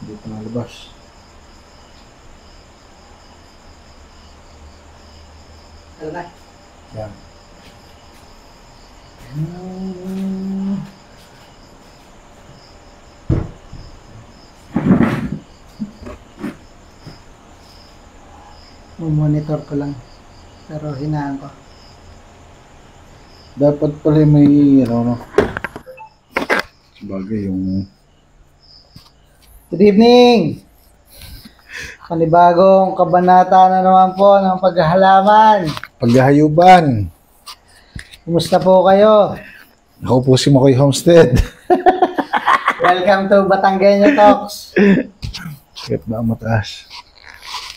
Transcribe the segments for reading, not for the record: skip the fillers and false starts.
Dito na labas. Ano na? Yan. Monitor ko lang. Pero hinaan ko. Dapat pala may ano. Sabagay yung Good evening! Panibagong kabanata na naman po ng paghahalaman. paghahayuban. Kumusta po kayo? Ako po si Makoy Homestead. Welcome to Batanggenyo Talks. Kahit ba mataas.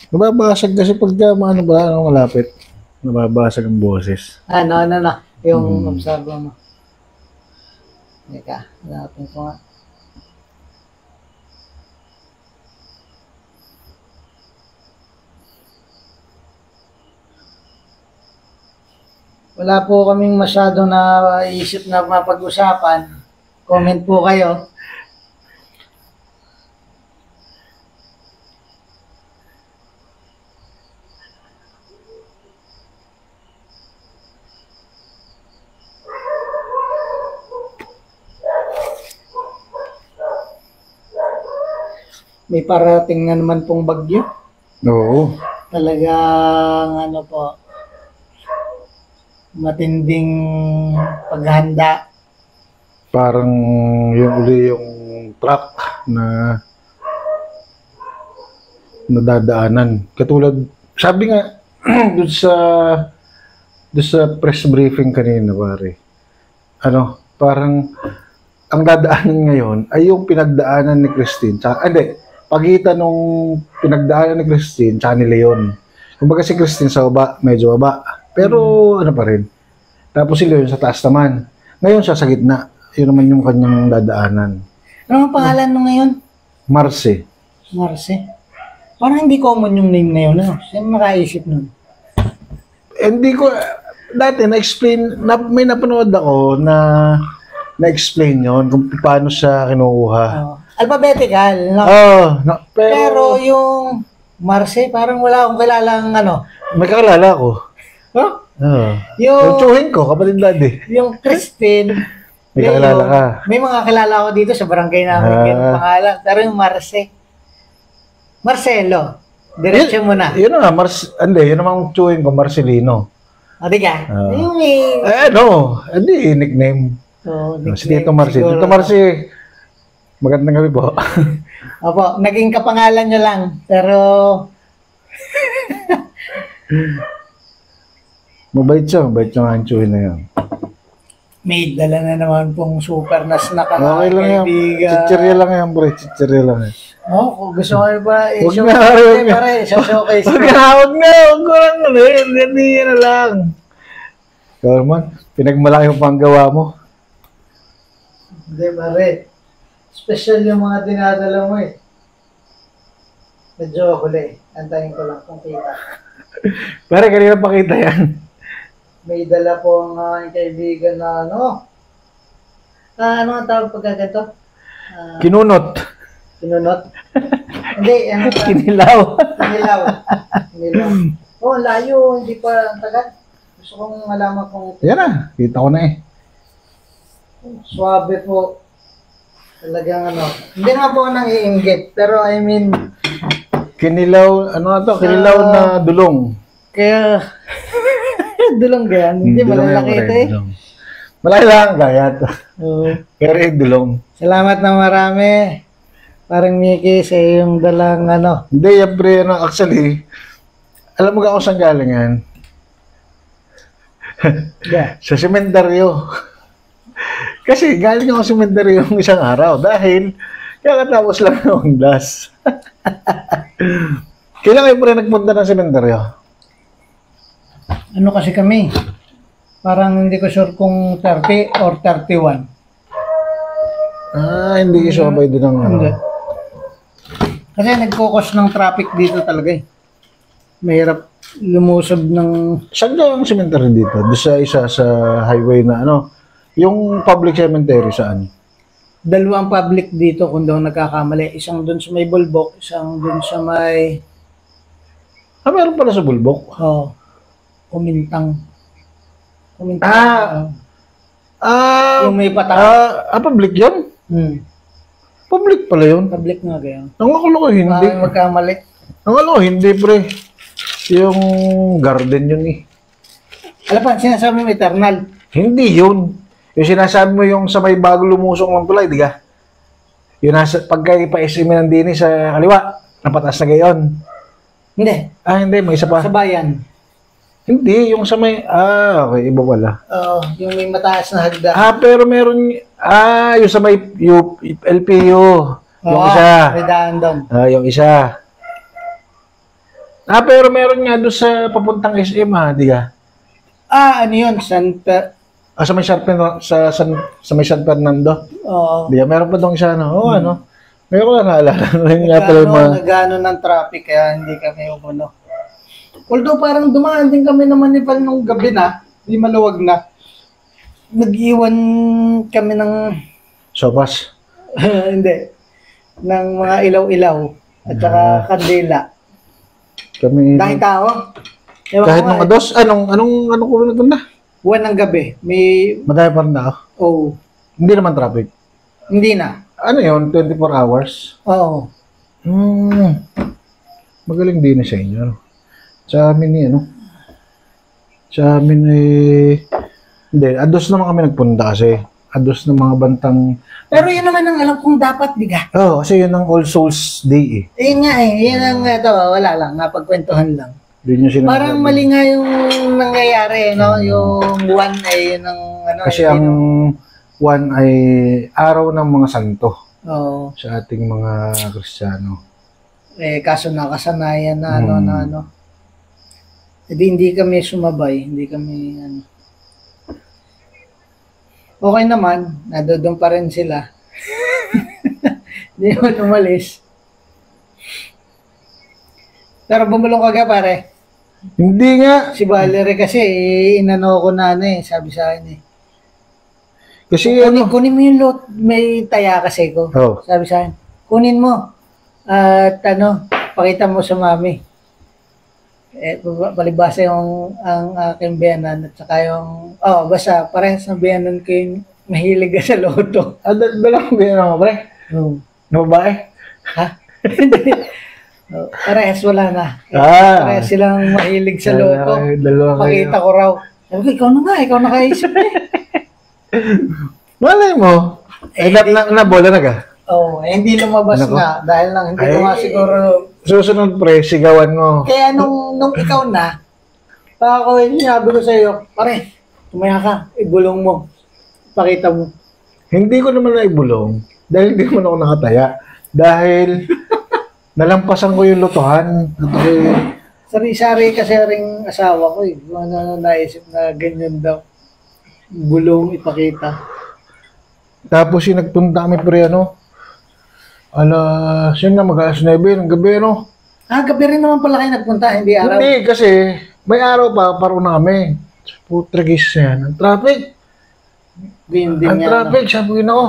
Nababasag kasi pagka ano ba, malapit. Nababasag ang boses. Ano. Yung observe mo. Teka, hanapin ko nga. Wala po kaming masyado na isip na mapag-usapan. Comment po kayo. May parating na naman pong bagyo. Oo. Talagang ano po, matinding paghahanda. Parang yung uli yung truck na nadadaanan. Katulad, sabi nga, doon sa press briefing kanina, pare. Ano, parang ang dadaanan ngayon ay yung pinagdaanan ni Christine. Hindi, pagitan nung pinagdaanan ni Christine tsaka ni Leon. Kumbaga si Christine sa baba, medyo baba. Pero ano pa rin. Tapos si Leon sa taas naman. Ngayon siya sa gitna. Yun naman yung kanyang dadaanan. Ano ang pangalan nung ngayon? Marce. Marce. Parang hindi common yung name na yun. Ano? Sino nakaisip nun? Hindi ko, dati na-explain, may napanood ako na-explain yon kung paano siya kinukuha. Alphabetical, no? Pero yung Marce, parang wala akong kilalang ano. May kakilala ko. Huh? Yung tsuhin ko, kapatid daddy. Yung Christine. May kakilala ka. May mga kilala ko dito sa barangay namin. Yung pangalan. Pero yung Marce. Marcelo. Diretso mo na. Yun na, yun namang tsuhin ko, Marcelino. O, di ka? Yung may... Hindi, nickname. Si Tito Marce. Siguro. Tito Marce, magandang gabi po. Opo, naging kapangalan nyo lang. Pero... Mabait siya nga ang tsuhin na yan. May dala na naman pong super na snack ang Okay lang yan. Chichirya lang yan, bro. Chichirya lang yan. Kung gusto mo ba, Huwag na, pare, showcase. Huwag lang. Hindi yan na lang. Ikaw naman, pinagmalaki yung panggawa mo. Hindi, pare. Special yung mga dinadala mo eh. Medyo huli. Antayin ko lang kung kita. Pare, kanina pakita yan. May dala po ang aking kaibigan na ano. Ano ang tawag pagkaganto? Kinunot. Kinunot? Hindi, ano ba? Kinilaw. Kinilaw. Layo. Hindi pa ang tagal. Gusto kong malaman kung... Yan na. Kita ko na eh. Suwabe po. Talagang ano. Hindi nga po nang iinggit. Pero I mean... Kinilaw, ano na to? Kinilaw na dulong. Kaya... dulong ganyan. Hindi, malalaki ito eh. Malaki lang, gayat. Pero yung dulong. Salamat na marami. Parang Mickey sa iyong dalang ano. Hindi, pre, actually, alam mo ka kung saan galing yan? Yeah. Sa sementeryo. Kasi galing ako sa sementeryo yung isang araw dahil kakatapos lang ng das. Kailan kayo pre nagpunta ng sementeryo? Ano kasi kami? Parang hindi ko sure kung 30 or 31. Hindi ko sabay din ng Hindi. Kasi nagkukos ng traffic dito talaga eh. Mahirap lumusob ng... Saan ka ang cemetery dito? Doon sa isa sa highway na ano? Yung public cemetery saan? dalawang public dito kung daw nagkakamali. Isang doon sa may Bulbok, isang doon sa may Meron pala sa Bulbok. Kumintang. Ah, Yung may pata. public yun? Public pala yun. Public nga kaya. Ang akala ko hindi. Magkamali. Ang akala ko hindi, pre. Yung garden yun eh. Alam pa, sinasabi mo eternal. Hindi yun. Yung sinasabi mo yung sa may bago lumusong ng tulay, di ka? Yung nasa, pagka ipa-SM ng dini sa kaliwa, napataas na gayon. Hindi. Hindi, may isa pa. Sa bayan. Hindi, yung sa may, okay, iba pala. Yung may mataas na hagda. Pero meron, yung sa may LPU, yung isa. May daan doon. Yung isa. Pero meron nga doon sa papuntang SM, di ka? Ano yun? Sa may sa may San Fernando. Oo. Di ka, meron pa doon isa, no? Ano? Meron ko lang naalala. Nga pala yung mga... Nagano ng traffic kaya hindi kami umuno. Although parang dumaan din kami naman ni Val nung gabi na, di maluwag na. Nag-iwan kami ng... Sopas. Hindi. Ng mga ilaw-ilaw at saka kandila. Kami... Dahil tao. Kahit nung ados, anong ko nagpunta? 1 ng gabi. May... Madami pa rin na ako. Oo. Hindi naman traffic. Hindi na. Ano yun? 24 hours? Oo. Magaling din sa inyo. Sa amin Sa amin hindi, ados naman kami nagpunta kasi. Ados ng mga bantang... Pero yun naman ang alam kong dapat, diga. Kasi yun ang All Souls Day eh. Yun nga yun ang wala lang, napagkwentuhan lang. Yun yung sinasabi. Parang mali nga yung nangyayari, no? Yung 1 ay yun ang Kasi ang 1 ay araw ng mga santo. Oo. Sa ating mga Kristiyano. Kaso nakasanayan na ano. Hindi kami sumabay, hindi kami Okay naman, doon pa rin sila. Hindi naman umalis. Pero bumulong ka ga, pare. Hindi nga. Si Valerie kasi, inano ko na sabi sa akin Kasi kunin mo yung lot, may taya kasi ko. Sabi sa akin, kunin mo. At pakita mo sa mami. Balibasa ang aking biyanan at saka yung, basta parehas na biyanan ko yung mahilig sa loto. Dalang biyanan mo, pre? Na babae? Ha? Parehas wala na. Parehas silang mahilig sa loto. Pakita ko raw. Sabi ko, ikaw na kaisip Malay mo. Nabola na ka? Hindi lumabas nga. Dahil lang, hindi ko nga siguro... Susunod, pre, sigawan mo. Kaya nung ikaw na, ako sinabi ko sa iyo, pare, tumaya ka, ibulong mo. Pakita mo. Hindi ko naman naibulong. Dahil hindi naman ako nakataya. Dahil nalampasan ko yung lutuhan. Sari-sari kasi ring asawa ko eh. Kung ano naisip na ganyan daw. Bulong, ipakita. Tapos yung nagpunta kami pre siya na mag-alas 9 ng gabi gabi rin naman pala kayo nagpunta, hindi araw. Hindi kasi may araw pa paro namin. Putragis yan. Ang traffic. Ang traffic, sabi ko ako.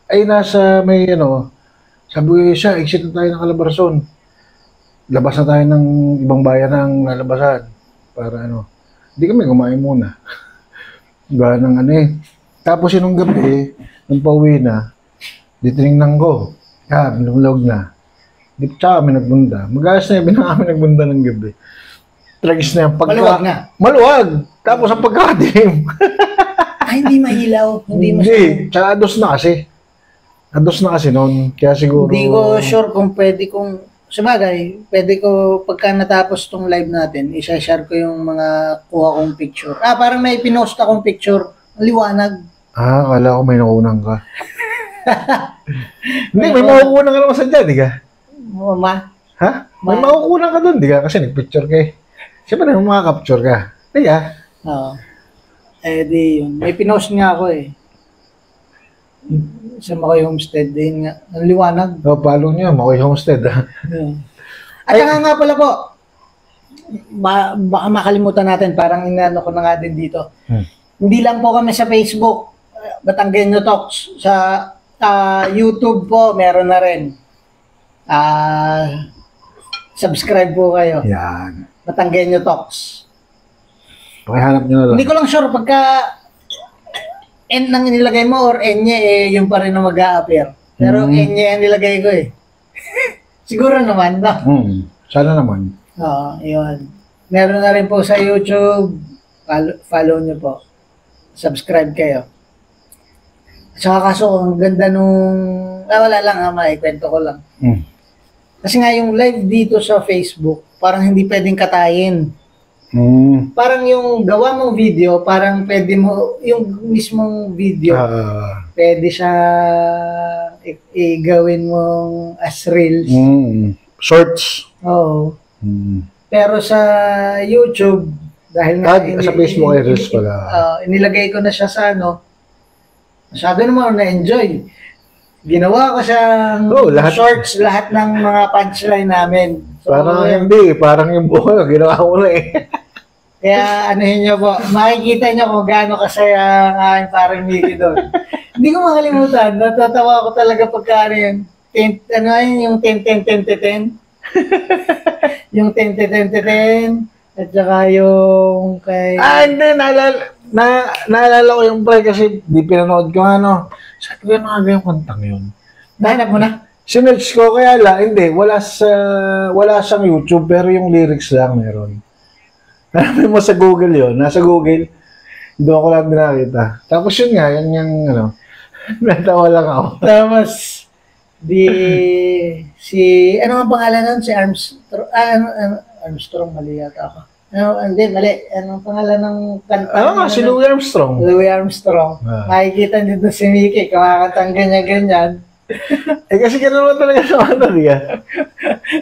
Ay nasa may sabi ko siya, exit na tayo ng Calabarzon. Labas na tayo ng ibang bayan ng lalabasan. Para hindi kami kumain muna. Diba ng Tapos yung gabi, nung pauwi na, ditinignan ko. Lumulog na. Di pa kami nagbunda. Mag-alas na yun, kami nagbunda ng gabi. Tragis na yan. Maluwag na? Maluwag! Tapos ang pagkakadim. Hindi mahilaw. Hindi. Tsaka ados na kasi. Ados na kasi noon. Kaya siguro... Hindi ko sure kung pwede kong... Sabagay, pwede ko pagka natapos tong live natin, isa-share ko yung mga kuha kong picture. Parang may pinost akong picture. Ang liwanag. Akala ko may nakunang ka. Hindi, may makukunan ka naman sa dyan, di ka? Ma? Ha? May makukunan ka doon, di ka? Kasi nag-picture ka eh. Siyempre, may makaka-capture ka. Di ka? Oo. Di yun. May pinost nga ako eh. Sa Makoy Homestead din nga. Ang liwanag. Follow niyo, Makoy Homestead. At nga pala po, baka makalimutan natin, parang inano ko na nga din dito. Hindi lang po kami sa Facebook, Batanggenyo Talks, sa YouTube po, meron na rin. Subscribe po kayo. Yan. Matanggenyo Talks. Pakihanap nyo na lang. Hindi ko lang sure pagka N nang inilagay mo or N yung pa rin na mag-a-appear. Pero N ang nilagay ko eh. Siguro naman, no? Sana naman. Oo, yun. Meron na rin po sa YouTube. Follow nyo po. Subscribe kayo. Saka kaso, ang ganda nung... wala lang, maikwento ko lang. Kasi nga yung live dito sa Facebook, parang hindi pwedeng katayin. Parang yung gawa mong video, parang pwede mo, yung mismong video, pwede siya gawin mong as reels. Shorts. Oo. Pero sa YouTube, dahil nga sa Facebook ay reels pala. Inilagay ko na siya sa masyado naman na-enjoy. Ginawa ko siyang shorts, lahat ng mga punchline namin. So, parang yung buhay, ginawa ko na eh. Kaya anuhin nyo po, makikita nyo kung gaano kasaya ang aking parang Mickey doon. Hindi ko makalimutan, natatawa ko talaga pagka yung 10-10-10-10. Yung 10-10-10-10, at saka yung kay... Hindi, naalala ko yung pre kasi di pinanood ko Sabi ko yung kantang yun. Nahanap mo na? Sinerch ko, kaya hindi, wala siyang YouTube, pero yung lyrics lang meron. Hanapin mo sa Google yun, nasa Google, doon ko lang nakita. Tapos yun nga, yan yung natawa lang ako. Tapos, ano ang pangalan nun? Si Armstrong, Armstrong, mali yata ako. Hindi, mali. Anong pangalan ng kanta? Si Louis Armstrong. Louis Armstrong. Makikita nito si Mickey, kumakantang ganyan-ganyan. Kasi gano'n talaga sa niya.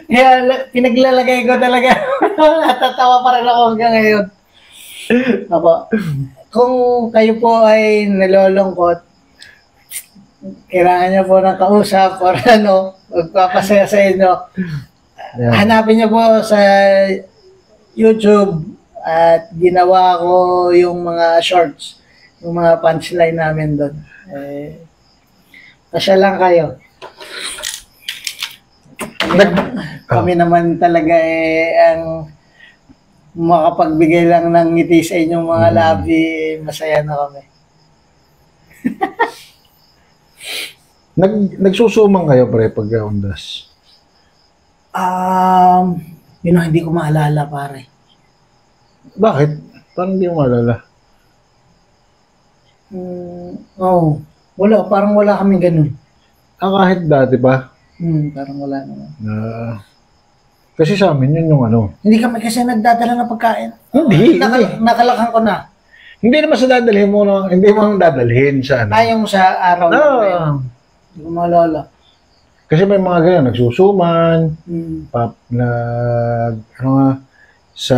Kaya pinaglalagay ko talaga. Natatawa pa rin ako hanggang ngayon. Kung kayo po ay nalolungkot, kailangan niyo po ng kausap or magpapasaya sa inyo. Hanapin niyo po sa YouTube at ginawa ko yung mga shorts, yung mga punchline namin doon. Pasya lang kayo. Kami naman talaga ang makapagbigay lang ng ngiti sa inyong mga labi, masaya na kami. Nagsusumang kayo pre pagka undas? Hindi ko maalala pare. Bakit? Parang hindi mo maalala. Wala, parang wala kami ganun. Kahit dati pa? Parang wala naman. Kasi sa amin yun yung Hindi kami kasi nagdadala ng pagkain. Hindi. Nakalakhan ko na. Hindi naman sa dadalhin mo, hindi mo dadalhin sa yung sa araw na yun. Hindi ko maalala. Kasi may mga ganyan, nagsusuman, sa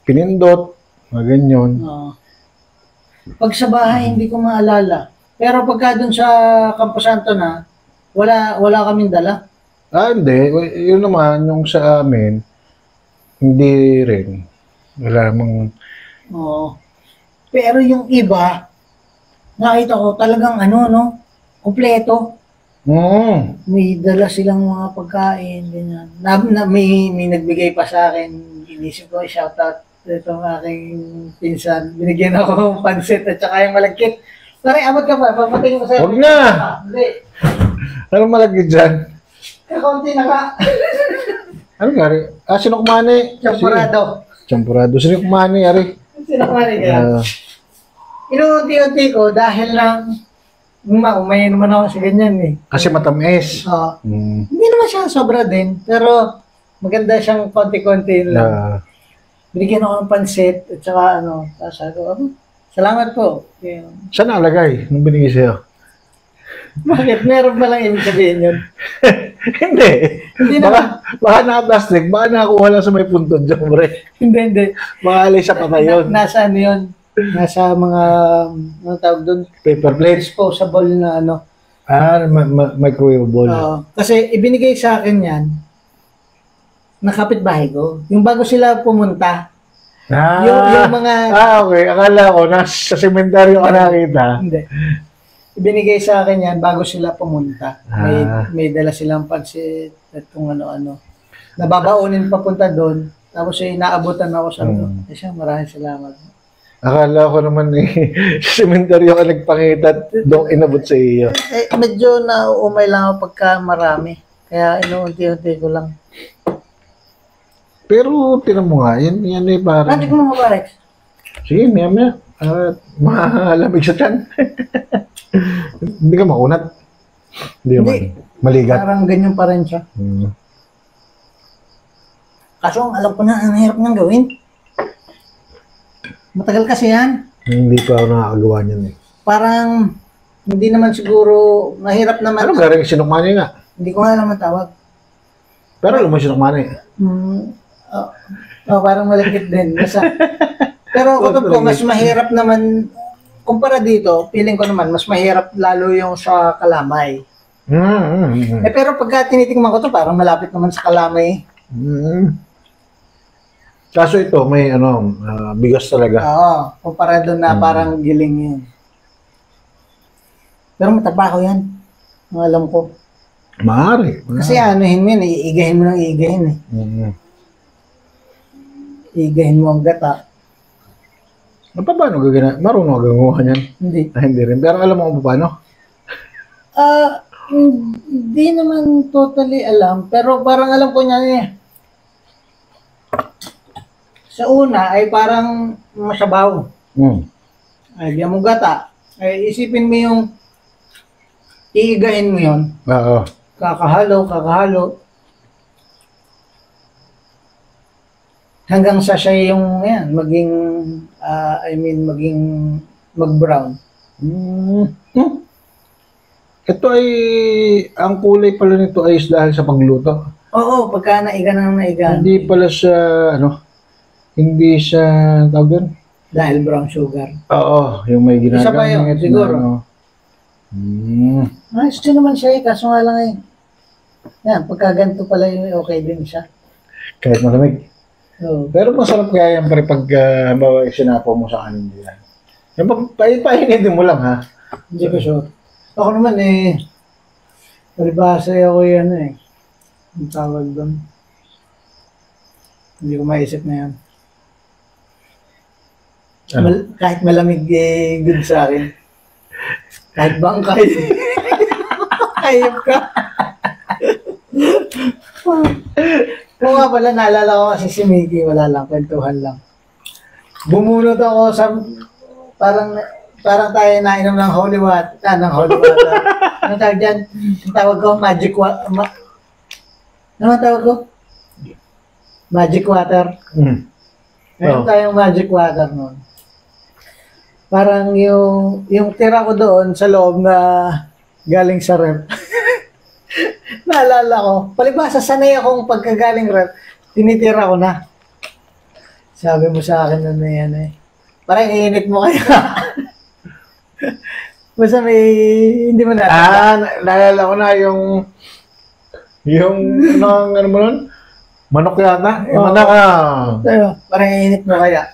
pinindot, mga ganyan. Pag sa bahay, hindi ko maalala. Pero pagka dun sa Campo Santo na, wala kaming dala. Hindi. Yun naman, yung sa amin, hindi rin. Wala namang... Pero yung iba, nakita ko talagang kumpleto. May dala silang mga pagkain, ganyan. May nagbigay pa sa akin, inisip ko, shoutout itong aking pinsan. Binigyan ako ng pansit at saka yung malagkit. Pare, abot ka pa, papatingin ko sa'yo. Huwag na! Hindi. Anong malagkit dyan? Kakunti na ka. Anong gari? Sino kumani? Champurado. Sino kumani, Ari? Sino kumani kaya? Inuunti-unti ko dahil lang umay naman ako sa ganyan eh. Kasi matamis. Hindi naman siya sobra din, pero maganda siyang konti-konti lang. Binigyan ako ng pansit at saka sabi ko, salamat po. Saan nalagay nung binigay sa'yo? Bakit? Meron ba lang ibig sabihin yun? Hindi. Baka naka-plastic. Baka nakakuha lang sa may puntod dyan, bre. Hindi. Mga alay sa patay yun. Nasa yun? Nasa mga, tawag doon? Paper plate. Disposable na microwavable. Kasi ibinigay sa akin yan, nakapitbahay ko. Yung bago sila pumunta, yung mga... okay. Akala ko, nasa sementeryo ka nakita. Hindi. Binigay sa akin yan bago sila pumunta. Ah. May dala silang pansit at kung ano-ano. Nababaunin papunta doon. Tapos inaabutan ako sa Eh siya, maraming salamat. Akala ko naman sa sementeryo ka nagpakita at doon inabot sa iyo. Medyo nauumay lang ako pagka marami. Kaya inuunti-unti ko lang. Pero tinan mo nga, yan eh parang... Nanti ko mo Rex. Sige, maya. Malamig sa tiyan. Hindi ka makunat. Hindi naman. Maligat. Parang ganyan pa rin siya. Kaso alam ko na, ang hirap niyang gawin. Matagal kasi yan. Hindi pa ako nakakagawa niyan eh. Parang, hindi naman siguro, mahirap naman. Ano garing sinukmani nga? Hindi ko nga alam ang tawag. Pero alam mo sinukmani. Parang malagkit din. Pero kutob ko, mas mahirap naman, kumpara dito, feeling ko naman, mas mahirap lalo yung sa Kalamay. Pero pagka tinitingnan ko to, parang malapit naman sa Kalamay. Kaso ito, may bigas talaga. Oo, kumpara doon na parang giling yun. Pero matabaho yan. Ang alam ko. Maaari. Kasi anuhin mo yun, iigahin mo ng iigahin eh. Iigahin mo ang gata. Paano gagana? Marunong gagawa niyan? Hindi. Hindi rin. Pero alam mo kung paano? Hindi naman totally alam. Pero parang alam ko niya eh. Sa una ay parang masabaw. Ay, diyan mo gata. Ay, isipin mo yung iigahin mo yun. Oo. Kakahalo. Hanggang sa siya yung maging maging mag-brown. Ito ay, ang kulay pala nito ay dahil sa pagluto. Oo, pagka naiga. Hindi pala siya, hindi siya, tawag doon? Dahil brown sugar. Oo, yung may ginagamit. Isa pa yun, siguro. Gusto naman siya eh, kaso nga lang eh. Yan, pagka ganito pala yung okay din siya. Kahit malamig. Oo. Pero masarap kaya yan pare pag sinapo mo sa kanin diyan. Yung painitin mo lang ha. Hindi ko sure. Ako naman eh, palibasa ako yan eh. Ang tawag doon. Hindi ko maisip na yan. Kahit malamig eh, good sa akin. Kahit bangkay. Ayop ka. Kung nga pala, naalala ko kasi si Mickey, wala lang, kwentuhan lang. Bumunot ako sa, parang tayo nainom ng holy water. Ano tawag dyan? Ang tawag ko, magic water. Ano ang tawag ko? Magic water. Meron tayong magic water noon. Parang yung tira ko doon sa loob na galing sa ref. Naalala ko, palibasa sanay akong pagkagaling ref, tinitira ko na. Sabi mo sa akin na yan eh. Parang iinit mo kaya. Basta may, hindi mo natin. Naalala ko na yung ano mo nun? Manok yata? Parang iinit mo kaya.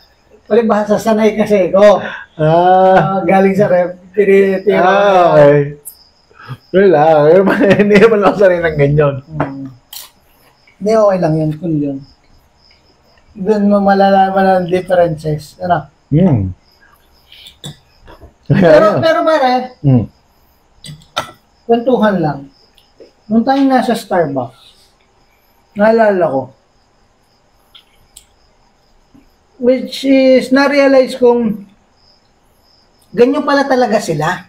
Palibasa sanay kasi ko. Galing sa ref, tinitira ko. Okay. Wala, hindi naman ako sanay ng ganyan. Hindi, okay lang yun, cool yun. Doon mo malalaman ang differences. Ano? Pero pare, kwentuhan lang. Nung tayo nasa Starbucks, naalala ko, which is, na-realize kong ganyan pala talaga sila.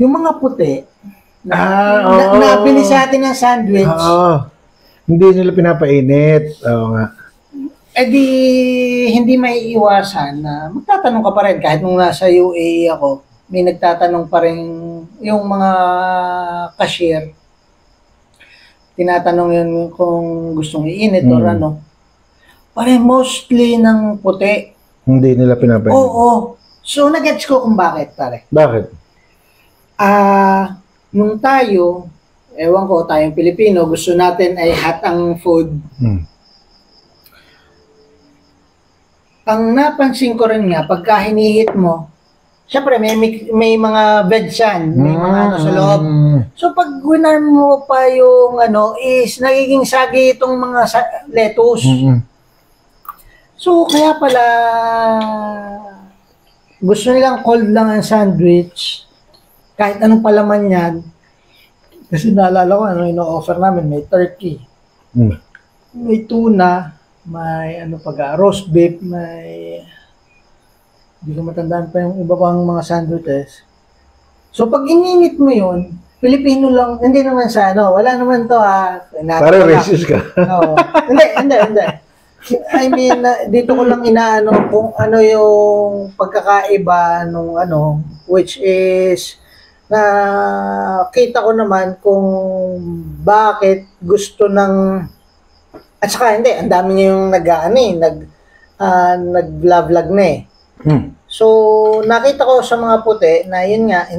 Yung mga puti, na bili sa atin ng sandwich. Hindi nila pinapainit. Oo nga. Eh di, hindi maiiwasan na magtatanong ka pa rin. Kahit nung nasa UAE ako, may nagtatanong pa rin yung mga cashier. Tinatanong yun kung gustong iinit or ano. Pare, mostly ng puti. Hindi nila pinapainit. Oo. So, nag-gets ko kung bakit, pare. Bakit? Nung tayo, ewan ko, tayong Pilipino, gusto natin ay hot ang food. Ang napansin ko rin nga, pagka hinihit mo syempre may mga veg yan, may mga ano sa loob. So pag winarm mo pa yung ano, is nagiging sagi itong mga lettuce. So kaya pala gusto nilang cold lang ang sandwich, kahit anong palaman yan. Kasi naalala ko, ano ino-offer namin, may turkey, may tuna, may ano pa roast beef, may, hindi ko matandaan pa yung iba pang mga sandwiches. So pag ininit mo yun, Pilipino lang, hindi naman sa ano, wala naman to Parang racist ka. No. Hindi. I mean, dito ko lang inaano kung ano yung pagkakaiba nung ano, which is na kita ko naman kung bakit gusto ng at saka hindi, ang dami niya yung nag-vlog na eh. So, nakita ko sa mga puti na yun nga,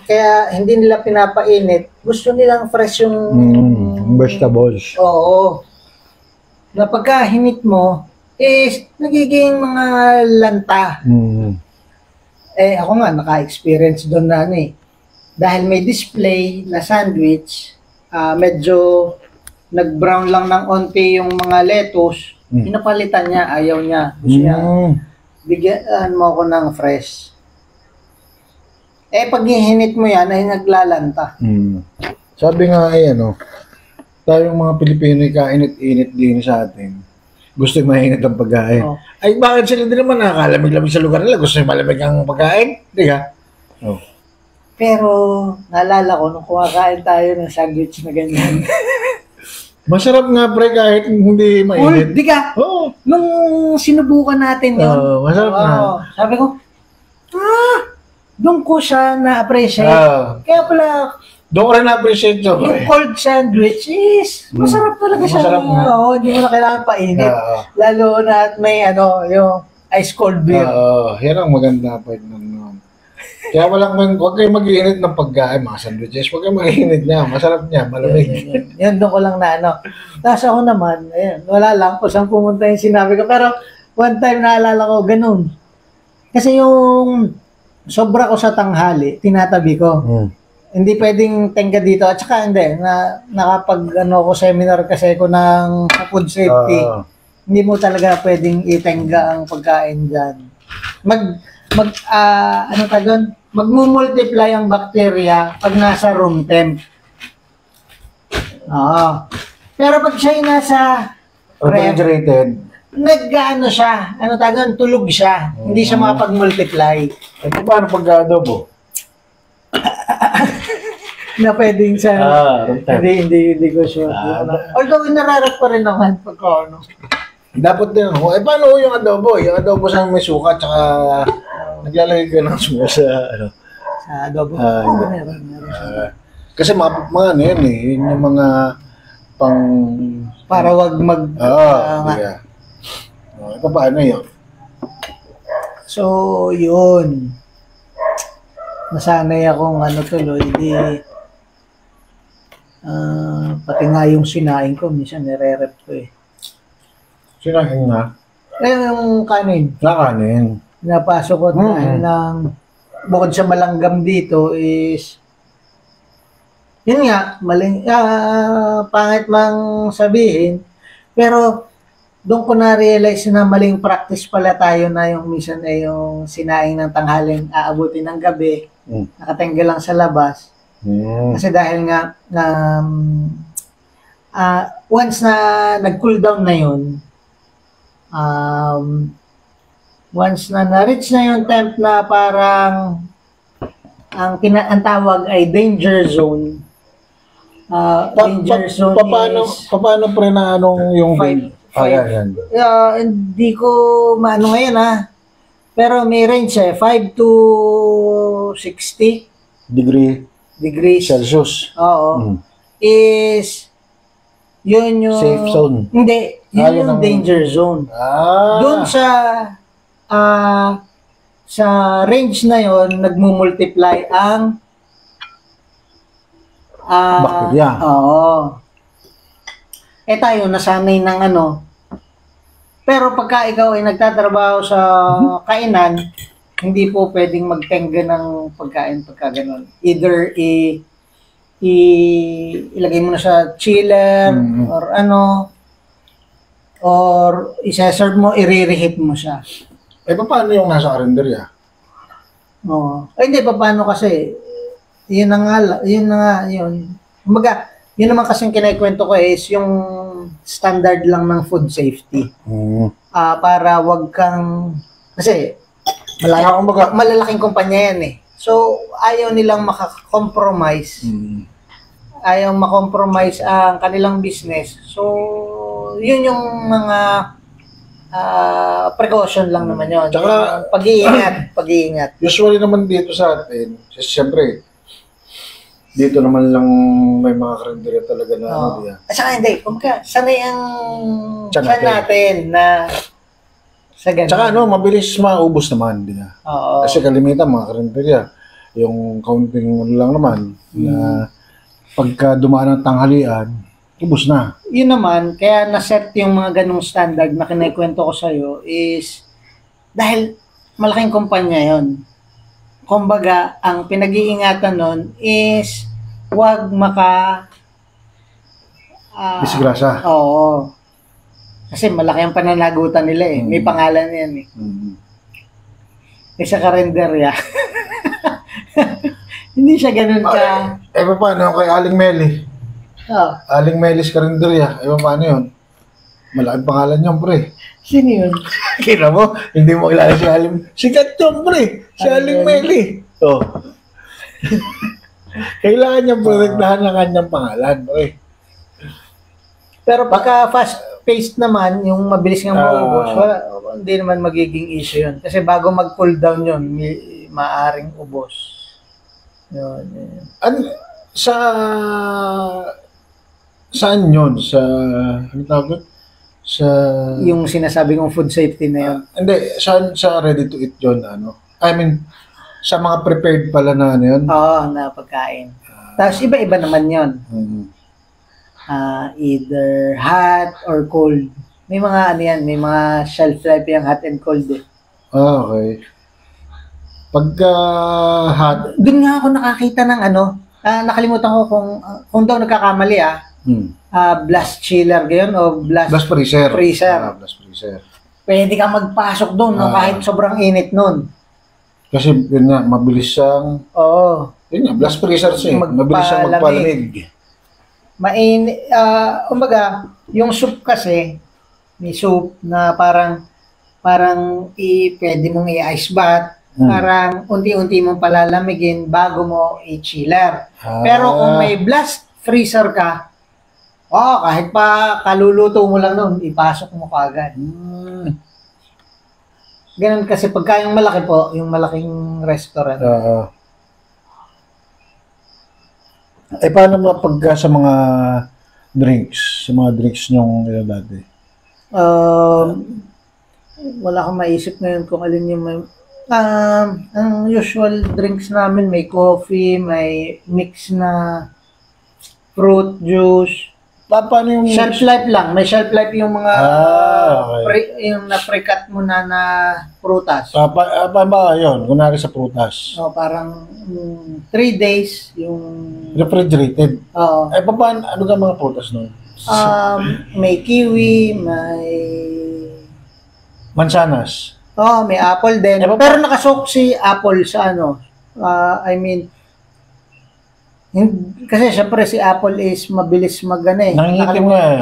kaya hindi nila pinapainit. Gusto nilang fresh yung vegetables. Oo. Na pagka hinit mo, is nagiging mga lanta. Eh, ako nga, naka-experience doon na ano eh. Dahil may display na sandwich, medyo nag-brown lang ng onti yung mga lettuce, pinapalitan niya, ayaw niya. Gusto niya, bigyan mo ako ng fresh. Eh, pag hihinit mo yan, ay naglalanta. Sabi nga ay ano, tayong mga Pilipino kainit-init din sa atin. Gusto yung mainit ang pagkain. Ay, bakit sila din naman nakakalamig-lamig sa lugar nila? Gusto yung malamig ang pagkain? Hindi ka? Pero, naalala ko, nung kumakain tayo ng sandwich na ganyan. Masarap nga pre kahit hindi mainit. Di ka? Oo. Nung sinubukan natin yun. Masarap nga. Sabi ko, doon ko siya na-appreciate. Kaya pala, doon ko rin na-appreciate yun. Yung cold sandwich is masarap talaga siya. Masarap nga. Hindi mo na kailangan painit. Lalo na at may yung ice cold beer. Yan ang maganda pa nun. Kaya huwag kayo mag-iinit ng pagkain, mga sandwiches. Huwag kayo mag-iinit niya. Masarap niya, malamig. Yan doon ko lang na Tapos ako naman, wala lang kung saan pumunta yung sinabi ko. Pero one time naalala ko, ganun. Kasi yung sobra ko sa tanghali, tinatabi ko. Hindi pwedeng tenga dito. At saka hindi, nakapag ko seminar kasi ko ng food safety. Hindi mo talaga pwedeng itenga ang pagkain dyan. Magmumultiply ang bacteria pag nasa room temp. Pero pag siya nasa refrigerated, siya, tulog siya. Hindi siya makapag-multiply. Ito paano pag-adobo? Na pwedeng sa hindi ko sure. Although nararap pa rin naman pagka dapat din ako. Paano yung adobo? Yung adobo sa may suka tsaka naglalagay ka ng suka sa sa adobo. Meron. Kasi mga ano yan eh, yun yung mga pang para wag ito paano yun? So, yun. Nasanay akong tuloy, pati nga yung sinaing ko, minsan nire-rep ko eh. Sinaing na? Yung kanin. Kanin. Napasok ko dahil bukod sa malanggam dito is, yun nga, pangit mang sabihin, pero doon ko na-realize na maling practice pala tayo na yung minsan ay yung sinaing ng tanghaling aabutin ng gabi, nakatengga lang sa labas. Kasi dahil nga, once na nag-cool down na yun, once na na-reach na yung temp na parang ang tawag ay danger zone. Danger zone paano pre na yung hindi ko maano ngayon pero may range 5 to 60 degrees Celsius. Oo. Is yun yung safe zone. Hindi, yun yung danger zone. Doon sa range na yon nagmumultiply ang bakterya. Oo. Tayo nasanay ng pero pagka ikaw ay nagtatrabaho sa kainan, hindi po pwedeng magtengga ng pagkain pagka ganun. Either ilagay mo na sa chiller or ano, or isa-serve mo, i-reheat mo siya. Eh, paano yung nasa karinderya? Oo. Ay, hindi, paano kasi, yun na nga, yun. Kumbaga, yun naman kasing kinaikwento ko is yung standard lang ng food safety. Para wag kang, kasi, malalaking kumpanya yan eh. So, ayaw nilang makakompromise. Ayaw makompromise ang kanilang business. So, yun yung mga precaution lang naman yun. Tsaka, pag-iingat. Usually naman dito sa atin, siyempre, dito naman lang may mga karinderya talaga na At saka hindi, kumbaga, sanay ang tiyan natin na sa ganun. Tsaka mabilis maubos naman, di ba? Oo. Kasi kalimitan mga karinderya, yung counting lang naman, na pagka dumaan ng tanghalian, ubos na. Yun naman, kaya naset yung mga ganong standard na kinikwento ko sa'yo is dahil malaking kumpanya yon. Kumbaga, ang pinag-iingatan nun is wag disgrasya. Oo. Kasi malaki ang pananagutan nila eh. May pangalan yan eh. Sa karinderya. Hindi siya ganun ka. Eh, paano kay Aling Meli? Aling Meli's karinderya. Eh, paano yun? Malaking pangalan niyan, pre. Sino yun? Kira mo, hindi mo kilala si Aling. Sikat yun, pre. Si Aling Meli. Kailangan niyang protektahan ng kanyang pangalan, pre. Pero pagka fast-paced naman, yung mabilis nga maubos, hindi naman magiging issue yun. Kasi bago mag-cool down yun, maaring ubos. Yun. Saan yun? Ano tawag? Yung sinasabi kong food safety na yun. Hindi, saan sa ready to eat yun? I mean, sa mga prepared pala na ano yun? Oo, na pagkain. Tapos iba-iba naman yun. Either hot or cold. May mga may mga shelf life yung hot and cold eh. Okay. Pagka hot, doon nga ako nakakita ng nakalimutan ko kung daw nagkakamali blast chiller gayon o blast freezer. Blast freezer. Pwede ka magpasok doon kahit sobrang init noon. Kasi yun nga, mabilis siyang yun nga, blast freezer siya. Mabilis siyang magpalamig. Kumbaga, yung soup kasi, may soup na parang pwede mong i-ice bath, parang unti-unti mong palalamigin bago mo i-chiller. Pero kung may blast freezer ka, kahit pa kaluluto mo lang noon, ipasok mo kaagad. Ganun kasi pagka yung malaki po, yung malaking restaurant. Paano mo pagka sa mga drinks nyong dati? Wala akong maisip ngayon kung alin yung ang usual drinks namin, may coffee, may mix na fruit juice. Paano yung shelf life lang? May shelf life yung mga okay. yung na-pre-cut mo na prutas. Paano ba yun? Kunwari sa prutas. Parang 3 days yung refrigerated. Oo. Paano, ano ka mga prutas nun? May kiwi, may mansanas. may apple din. Pero nakasok si apple sa kasi syempre si Apple is mabilis Nangingitim nga eh.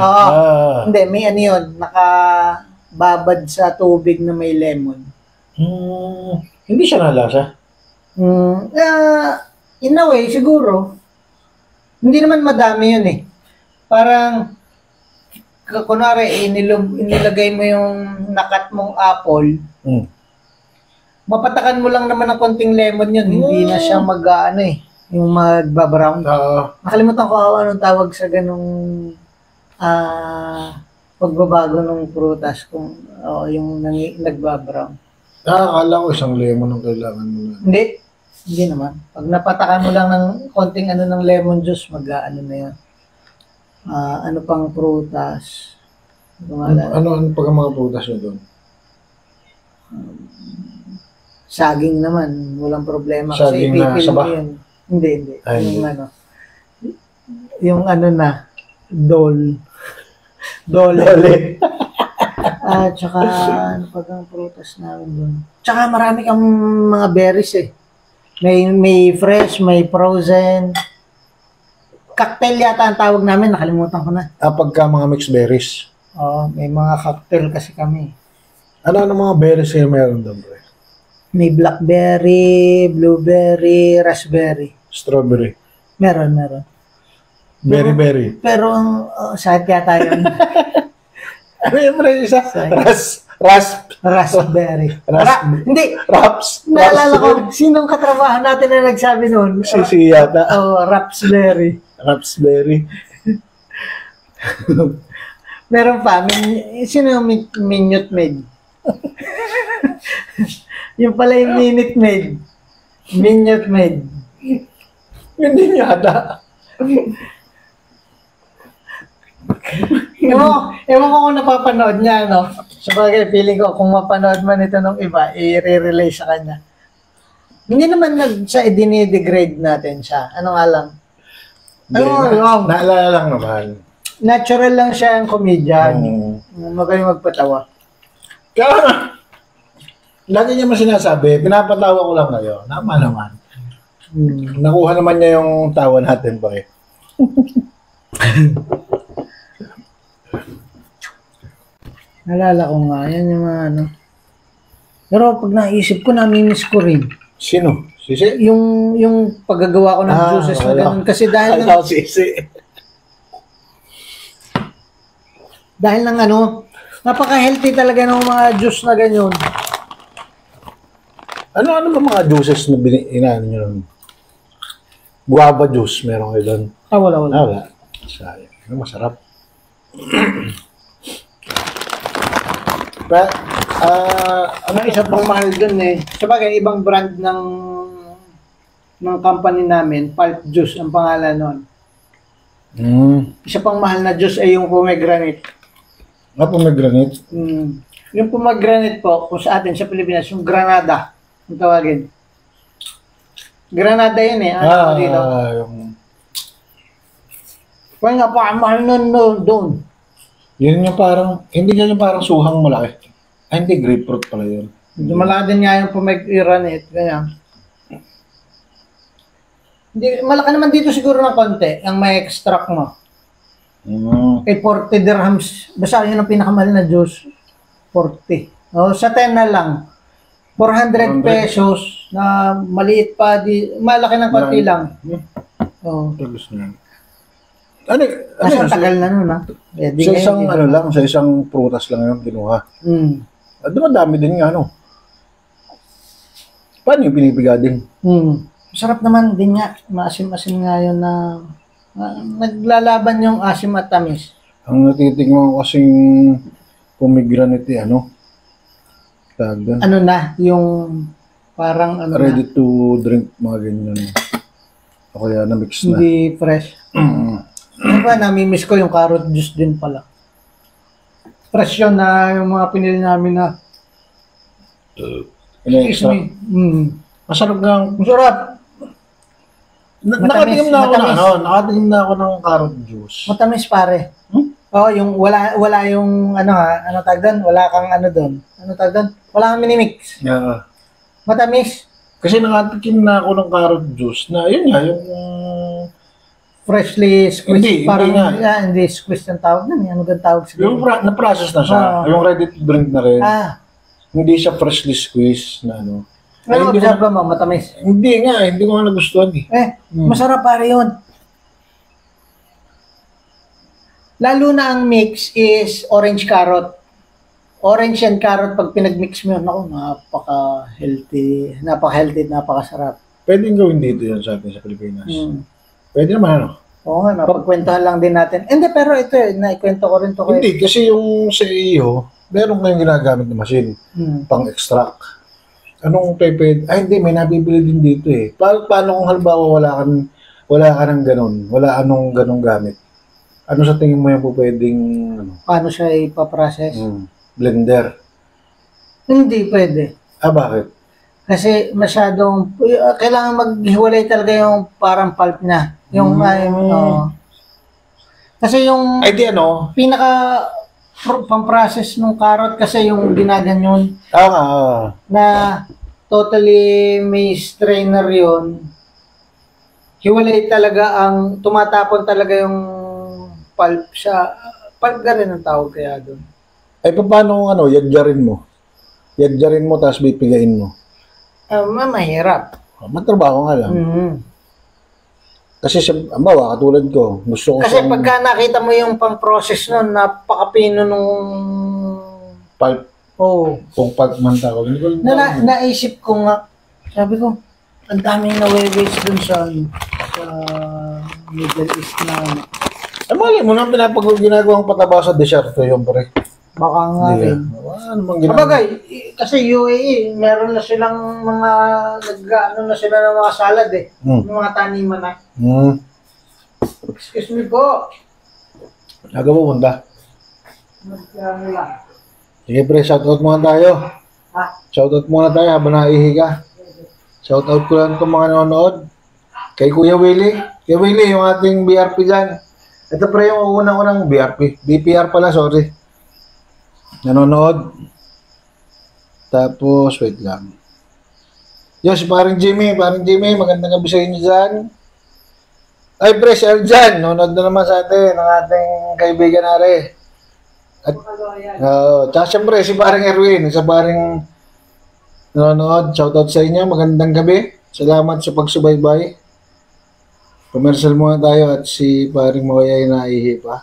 Hindi, may yun, nakababad sa tubig na may lemon. Hindi siya nalasa? In a way, siguro. Hindi naman madami yun eh. Parang, kunwari, inilagay mo yung nakat mong apple, mapatakan mo lang naman ng konting lemon yun. Hindi na siya yung magbabrown. Nakalimutan ko anong tawag sa ganung pagbabago ng prutas kung yung nagbabrown. Akala ko isang lemon ang kailangan mo na. Hindi naman. Pag napatakan mo lang ng konting ng lemon juice, na yan. Ano pang prutas? Ano pag mga prutas nyo doon? Saging naman, walang problema. Saging na ipipil saba? mo yun. Hindi. Ay, Yung hindi. ano, yung ano na, dole. Dole. Tsaka, ano pa ang prutas namin doon? Tsaka marami kang mga berries eh. May fresh, may frozen. Cocktail yata ang tawag namin, nakalimutan ko na. Pagka mga mixed berries. Oo, may mga cocktail kasi kami. Ano mga berries kayo meron doon, pre? May blackberry, blueberry, raspberry. Strawberry. Meron. Berry. Pero ang sakit yata yun. Ano yung pre isa? Raspberry. Hindi. Raps. Naalala ko, sinong katrabaho natin na nagsabi noon? Sisi yata. Raspberry. Raspberry. Meron pa. Sino yung Minute Maid? Yung pala yung Minute Maid. Minute Maid. Hindi yata. Ewan ko kung napapanood niya, no? Sabagay, feeling ko, kung mapanood man ito ng iba, i-relay sa kanya. Hindi naman dinidegrade natin siya. Ano nga lang? Naalala lang naman. Natural lang siya ang comedian. Magaling magpatawa. Kaya lagi niya man sinasabi, pinapatawa ko lang kayo. Nama naman. Nakuha naman niya yung tawa natin, pare. Nalala ko nga, yan yung mga ano. Pero pag naisip ko, namimiss ko rin. Sino? Sisi? Yung paggagawa ko ng juices na ganun. Kasi dahil ng ano, napaka-healthy talaga ng mga juice na ganyan. Ano ba mga juices na inaano nyo nun? Guava juice, meron kayo doon. Wala. Wala. Sayang. Masarap. But, Ano isa pang mahal dun eh. Sabagay, ibang brand ng company namin, Pulp Juice ang pangalan nun. Isa pang mahal na juice ay yung pomegranate. Pomegranate? Yung pomegranate po, kung sa atin sa Pilipinas, yung Granada, yung tawagin. Granada yun eh. Dito. Kaya nga pa, mahal nun doon. Yun yung parang, hindi yan yung parang suhang malaki. Hindi, grapefruit pala yun. Malaki din nga yung pomegranate. Kaya. Malaki naman dito siguro ng konti, ang may extract mo. Kay 40 dirhams. Basta yun ang pinakamahal na juice. 40. Sa 10 na lang. 400 pesos na maliit pa. Malaki ng konti lang. Tapos na. Nasa tagal na nun, ha? Sa isang sa isang prutas lang yung kinuha. Madami din nga, ano? Paano yung pinipiga din? Masarap naman din nga. Maasim-asim nga yun na naglalaban yung asim at tamis. Ang natitingnan ko kasing pomegranate, ano? Tagda. Ano na, yung parang ano ready to drink, mga ganyan. O kaya na-mix na. Hindi fresh. Ano ba, namimiss ko yung carrot juice din pala. Fresh yun na yung mga pinili namin na excuse me. Masarap nga. Masarap. Nakatingin na ako ng carrot juice. Matamis pare. Yung wala yung ano tawag doon? Wala kang ano doon. Ano tawag doon? Wala kang minimix. Yeah. Matamis. Kasi nakatikim na ako ng carrot juice na yun nga, yung freshly squeezed. Hindi squeezed ang tawag nun. Ano bang tawag siguro? Yung na-process na siya. Yung ready to drink na rin. Hindi siya freshly squeezed na ano. Ano observe mo? Matamis? Hindi ko nga nagustuhan eh. Masarap pare yun. Lalo na ang mix is orange carrot. Orange and carrot, pag pinag-mix mo yun, napaka-healthy, napakasarap. Pwedeng gawin dito yan sa atin sa Pilipinas. Pwede naman ano? Oo nga, mapagkwentuhan lang din natin. Hindi, pero ito naikwento ko rin to. Hindi, kasi yung sa iyo, meron kayong ginagamit na machine pang-extract. Anong pwede? Hindi, may nabibili din dito eh. Paano kung halimbawa wala ka ng ganun, wala anong ganung gamit? Ano sa tingin mo yung pwedeng paano siya ipaprocess? Blender. Hindi pwede. Bakit? Kasi masyadong, kailangan maghiwalay talaga yung parang pulp na. Yung, kasi yung Ay, di ano? pinaka pang-process ng carrot kasi yung ginaganyon Ah, na totally may strainer yun. Hiwalay talaga ang, tumatapon talaga yung pulp sa, pulp ka rin ang tawag kaya doon. ay, paano kung ano, yadyarin mo? Yadyarin mo, tapos bipigain mo. Mahirap. Matrabaho nga lang. Mhm. Kasi, ambawa, katulad ko, gusto ko Kasi pagka nakita mo yung pang-process nun, napakapino nung... pulp, Oh. kung pulp man tawag. Naisip ko nga, sabi ko, ang daming na-waste dun sa Middle East na ano. Ay, mali mo nang ginagawang pataba sa desierto yung pre. Baka nga Hindi, rin. ano bang ginagawa? Kabagay, kasi UAE, meron na silang mga, nag-ano na sila ng mga salad eh. Hmm. Yung mga taniman na. Excuse me po. Nagawa punta. Ano lang. Sige pre, shoutout muna tayo. Ha? Shoutout muna tayo habang naihi ka. Shoutout ko lang itong mga nanonood. Kay Kuya Willie. Kuya Willie, yung ating BRP dyan. Ito pre yung unang-unang BRP. BPR pala, sorry. Nanonood. Tapos, wait lang. Yes, parang Jimmy, magandang gabi sa inyo dyan. Ay, pre, si Arjan, nanonood na naman sa atin, ang ating kaibigan nare. At, tsaka syempre, si parang Erwin, sa parang nanonood, shoutout sa inyo, magandang gabi. Salamat sa pagsubaybay. Commercial muna tayo at si parang Moya ay naihi pa.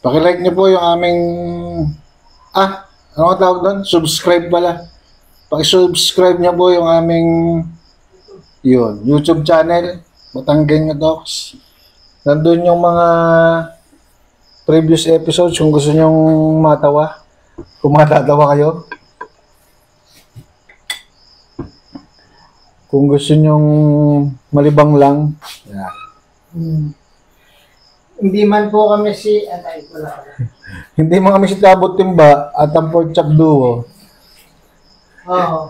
Pakilike niyo po yung aming, ano ang tawag doon? Subscribe pala. Pakisubscribe niyo po yung aming, YouTube channel, Batanggenyo Talks. Nandun yung mga previous episodes kung gusto nyong matawa. Kung matatawa kayo. Kung gusto nyong malibang lang. Yan. Hindi man po kami si, wala. Hindi mga kami si Tabot Timba at ang Pork Chop Duo. Oo.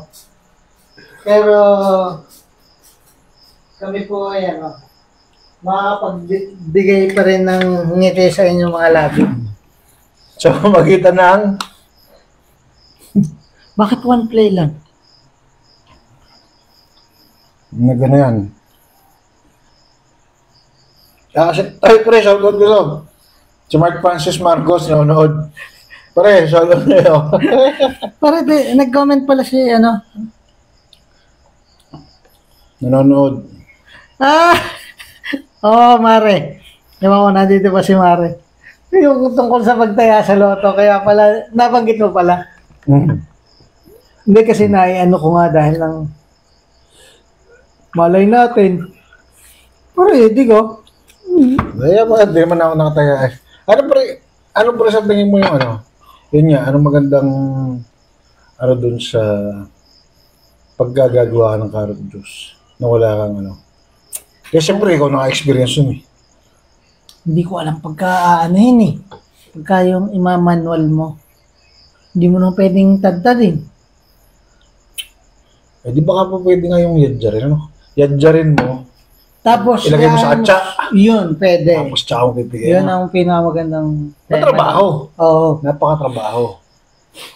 Pero, kami po ay makapagbigay pa rin ng ngiti sa inyong mga labi. So, magitan ng Bakit one play lang? na ganyan. Ay, pre, shoutout ko lang. Si Mark Francis Marcos, nanonood. Pre, shoutout na yun. Para nag-comment pala si Nanonood. Mare. Ewan ko, nandito pa si Mare. Yung tungkol sa pagtaya sa loto, kaya pala, nabanggit mo pala. Hindi kasi ko nga dahil lang malay natin. Pero di ko. Kaya ba, di man ako nakataya eh. Ano pre sa tingin mo yung ano? Yun nga, anong magandang dun sa paggagawa ng carrot juice na wala kang ano? Kasi siyempre, ikaw naka-experience yun eh. Hindi ko alam pagka Pagka yung imamanual mo, hindi mo na pwedeng tadtadin. Eh di baka pa pwede nga yung yadjarin, ano? Yadjarin mo, Tapos, ilagay mo sa atsa, yun, pwede. tapos tsaka mo pipigay Yun mo. ang pinakamagandang Matrabaho. Oo. Napakatrabaho.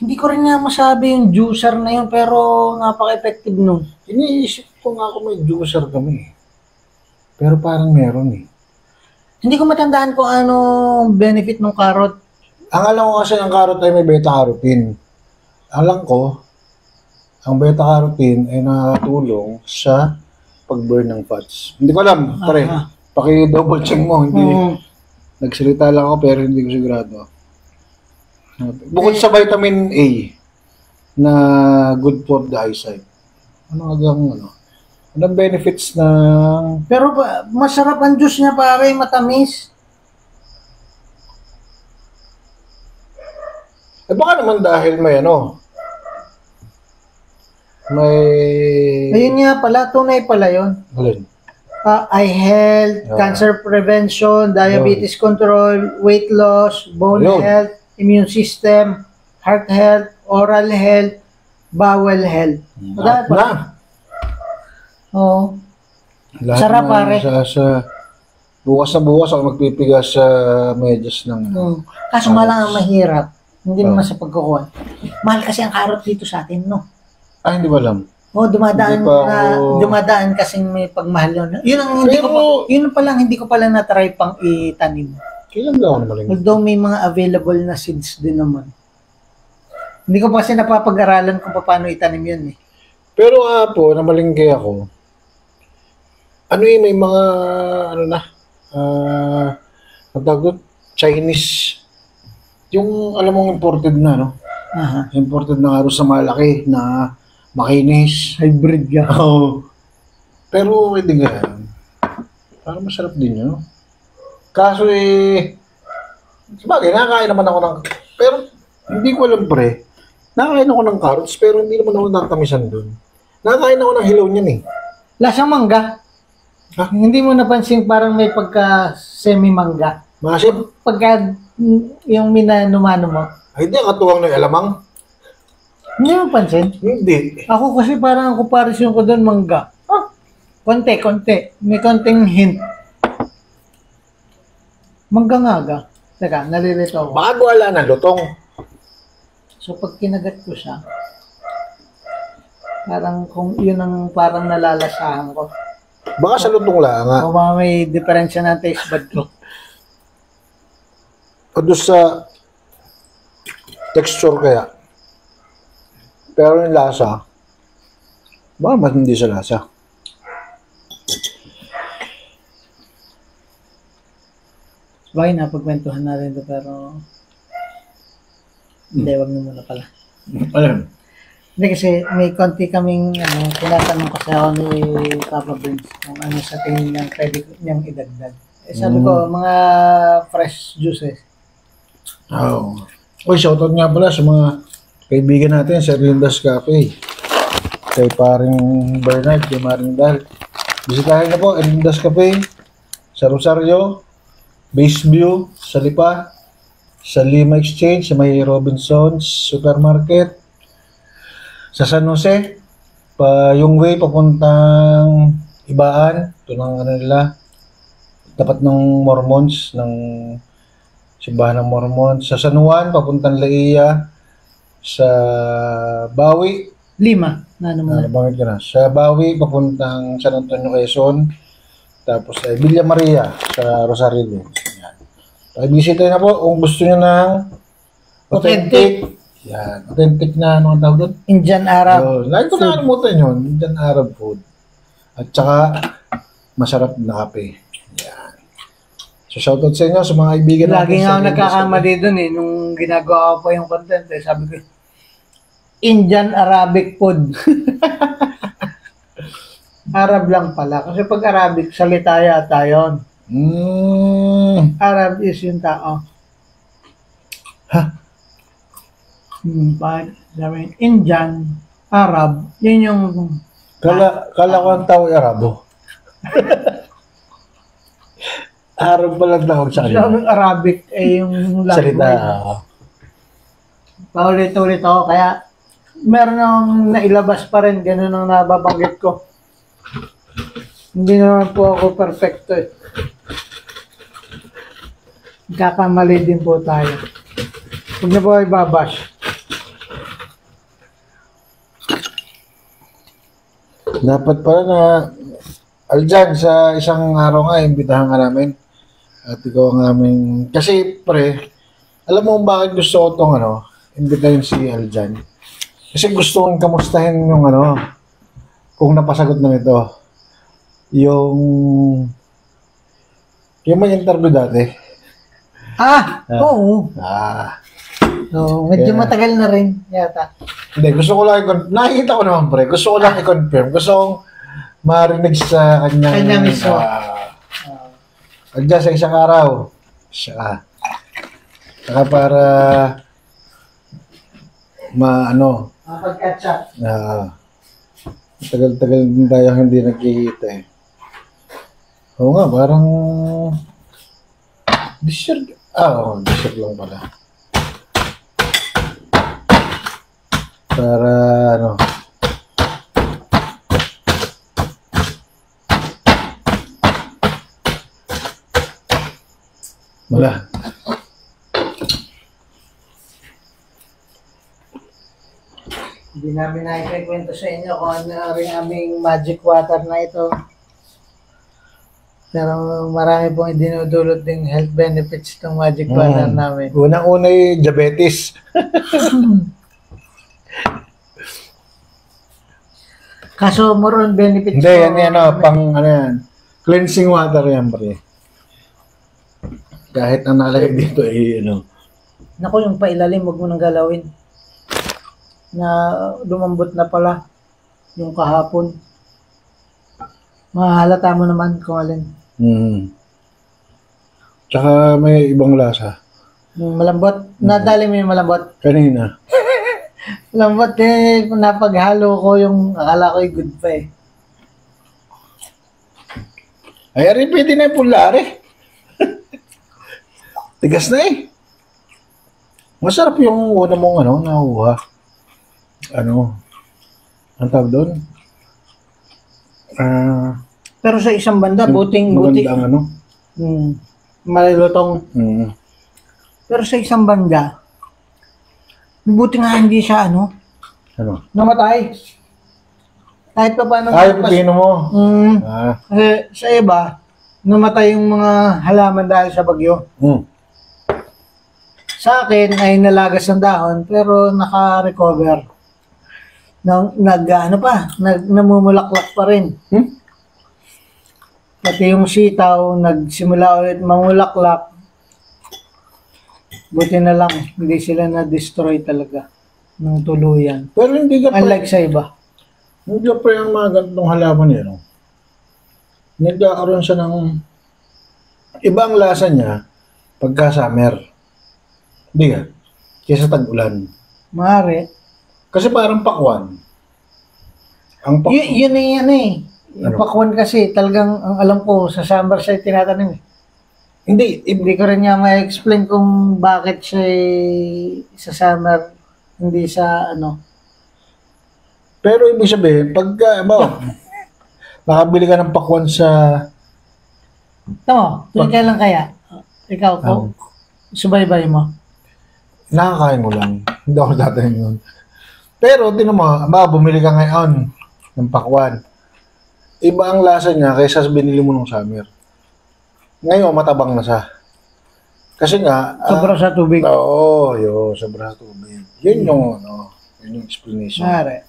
Hindi ko rin nga masabi yung juicer na yun, pero napaka-effective nun. Iniisip ko nga kung may juicer kami. Pero parang meron eh. Hindi ko matandaan kung anong benefit ng carrot. Ang alam ko kasi ng carrot ay may beta-carotene. Alam ko, ang beta-carotene ay nakakatulong sa pag-burn ng fats. Hindi ko alam, pare. Paki-double check mo. Hindi, nagsalita lang ako pero hindi ko sigurado. Bukod sa vitamin A na good for the eyesight. Anong benefits ng... Pero masarap ang juice niya pare, matamis. Eh baka naman dahil may Ayun nga pala, tunay pala yun. Alin? Eye health, cancer prevention, diabetes control, weight loss, bone Ayun. health, immune system, heart health, oral health, bowel health. Lahat na. Oo. Lahat Sarap, na pare. bukas na bukas ako magpipigas sa medyas ng Kaso nga lang ang mahirap. Hindi Oh. naman sa pagkukuha. Mahal kasi ang carrot dito sa atin, no? hindi ba alam? Oh, dumadaan Hindi pa na ako- dumadaan kasing may pagmahal yun. Yun ang hindi ko pa, Pero- yun pa lang hindi ko pala na-try pang itanim. Kailan ba ako namaling? Although may mga available na seeds din naman. Hindi ko pa kasi napapag-aralan kung paano itanim yun eh. Pero po, namalingke ako. May mga, ang tawag doon, Chinese. Yung, alam mong imported na, no? Aha. Imported na arroz na malaki, na makinis. Hybrid yan. Oo. Pero, pwede nga yan. Parang masarap din yun, no? Kaso sabagay, nakakain naman ako ng, pero, hindi ko alam pre, nakakain ako ng carrots, pero hindi naman ako natamisan doon. Nakakain ako ng hilaw niyan eh. Lasang mangga. Ha? Hindi mo napansin parang may pagka semi-mangga. Masim, Pagka yung minanumano mo. hindi ang katuwang ng alamang. Hindi mo pansin? Hindi. Ako kasi parang ang comparison ko doon mangga. Konti. May konting hint. Mangga nga ga. Teka, nalilito ako. Baka wala na lutong. So pag kinagat ko siya, parang kung yun ang parang nalalasahan ko. Baka sa lutong lang nga. O baka may diferensya ng taste bud ko. O doon sa texture kaya. Pero yung lasa, baka mas hindi sa lasa. Bagay na pagkwentuhan natin ito pero hindi, wag na muna pala. Alam. Hindi kasi may konti kaming tinatanong kasi ako ni Papa Vince kung ano sa tingin niyang pwede niyang idagdag. Sabi ko, mga fresh juices. Oo. Uy, shoutout nga pala sa mga kaibigan natin sa Linda's Cafe. Kay paring Bernard, kay Maring Dal. Bisitahin na po, Linda's Cafe sa Rosario, Base View, sa Lipa, sa Lima Exchange, sa may Robinson's Supermarket, sa San Jose, yung way papuntang Ibaan, ito ng nila, tapat ng Mormons, ng simbahan ng Mormons, sa San Juan, papuntang Laia, sa Bawi, Lima, na naman. nabanggit ko na, sa Bawi, papuntang San Antonio, Quezon, tapos sa Villa Maria, sa Rosario din. Yan. Pakibisita na po kung gusto nyo ng authentic. Yan, authentic na ano ang tawag doon? Indian Arab. So, lagi ko nakalimutan yun, Indian Arab food. At saka, masarap na kape. Yan. So, shoutout sa inyo, sa mga kaibigan Lagi nga ako sa nagkakamali doon eh. Nung ginagawa ko pa yung content eh. Sabi ko, Indian Arabic food. Arab lang pala. Kasi pag Arabic, salita yata yun. Arab is yung tao. Ha? Pag sabi, Indian, Arab, yun yung Kala ko ang tao ay Arabo. Arab pala ang tawag sa kanila. sabi Arabic ay yung Salita. language. Paulit-ulit ako. Kaya meron akong nailabas pa rin. Ganun ang nababanggit ko. Hindi naman po ako perfecto eh. Kakamali din po tayo. Huwag na po ay babash. Dapat pala na Aljan, sa isang araw nga, imbitahan ka namin. At ikaw ang aming... Kasi, pre, alam mo kung bakit gusto ko itong imbitahin si Aljan. Kasi gusto kong kamustahin yung kung napasagot na ito. Yung may interview dati. Oo. So, medyo Yeah. matagal na rin yata. Hindi, gusto ko lang nakikita ko naman, pre. Gusto ko lang i-confirm. Gusto kong marinig sa kanyang... Kanya mismo. Aljan, sa isang araw. Siya. Saka para Pag-catch up. tagal-tagal din tayo hindi nagkikita eh. Oo nga, parang this year lang pala. Para ano. Wala. Hindi namin nakikwento sa inyo kung ano rin aming magic water na ito. Pero marami pong dinudulot ding health benefits itong magic water namin. Unang-una yung diabetes. Kaso more on benefits Hindi, yan pang ano yan. Cleansing water yan, pre. Kahit ang nakalagay dito Naku, yung pailalim, huwag mo nang galawin. Na lumambot na pala yung kahapon. Mahalata mo naman kung alin. Tsaka may ibang lasa. Yung malambot. Nadali mo yung malambot. Kanina. Malambot napaghalo ko yung akala ko yung good pa eh. Ay, ari, pwede na yung pulari. Tigas na eh. Masarap yung una mong nakuha. Ang tawag doon? Pero sa isang banda, buting. Magandang Malilutong. Pero sa isang banda, buti nga hindi siya namatay. Kahit pa paano. Ay, pipino mo. Kasi sa iba, namatay yung mga halaman dahil sa bagyo. Sa akin ay nalagas ng dahon pero naka-recover. Namumulaklak pa rin. Pati yung sitaw, nagsimula ulit mamulaklak. Buti na lang, hindi sila na-destroy talaga ng tuluyan. Pero hindi ka Unlike sa iba. Hindi ka pa yung mga ganitong halaman yun. Nagkakaroon siya ng ibang lasa niya pagka summer. Hindi ka? Kesa tag-ulan. Maaari. Kasi parang pakwan. Yun yung pakwan kasi talagang ang alam ko sa summer siya tinatanim. Hindi ko rin niya ma-explain kung bakit siya sa summer hindi sa Pero ibig sabihin, pagka nakabili ka ng pakwan sa tuwing kailan kaya? Ikaw ko? Subaybay mo? Nakakain mo lang. Hindi ako tatanim yun. Pero, bumili ka ngayon ng pakwan. Iba ang lasa niya kaysa binili mo nung summer. Ngayon, matabang na siya. Kasi nga... Sobra sa tubig. Oo, sobra sa tubig. Yun yung explanation. Mare.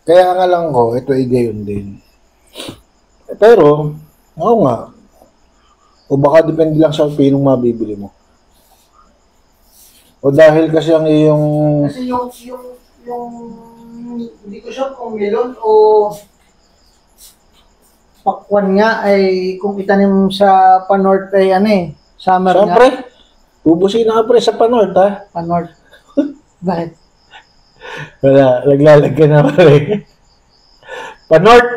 Kaya nga lang ko, ito ay gayon din. Pero, ako nga. O baka depende lang sa pinong mabibili mo. O dahil kasi ang iyong... Kasi yung hindi ko sure kung melon o pakwan nga ay kung itanim sa Panorth ay summer nga. Siyempre, bubusin na pre sa Panorth ha. Panorth. Bakit? Wala, naglalag ka na pre. Panorth!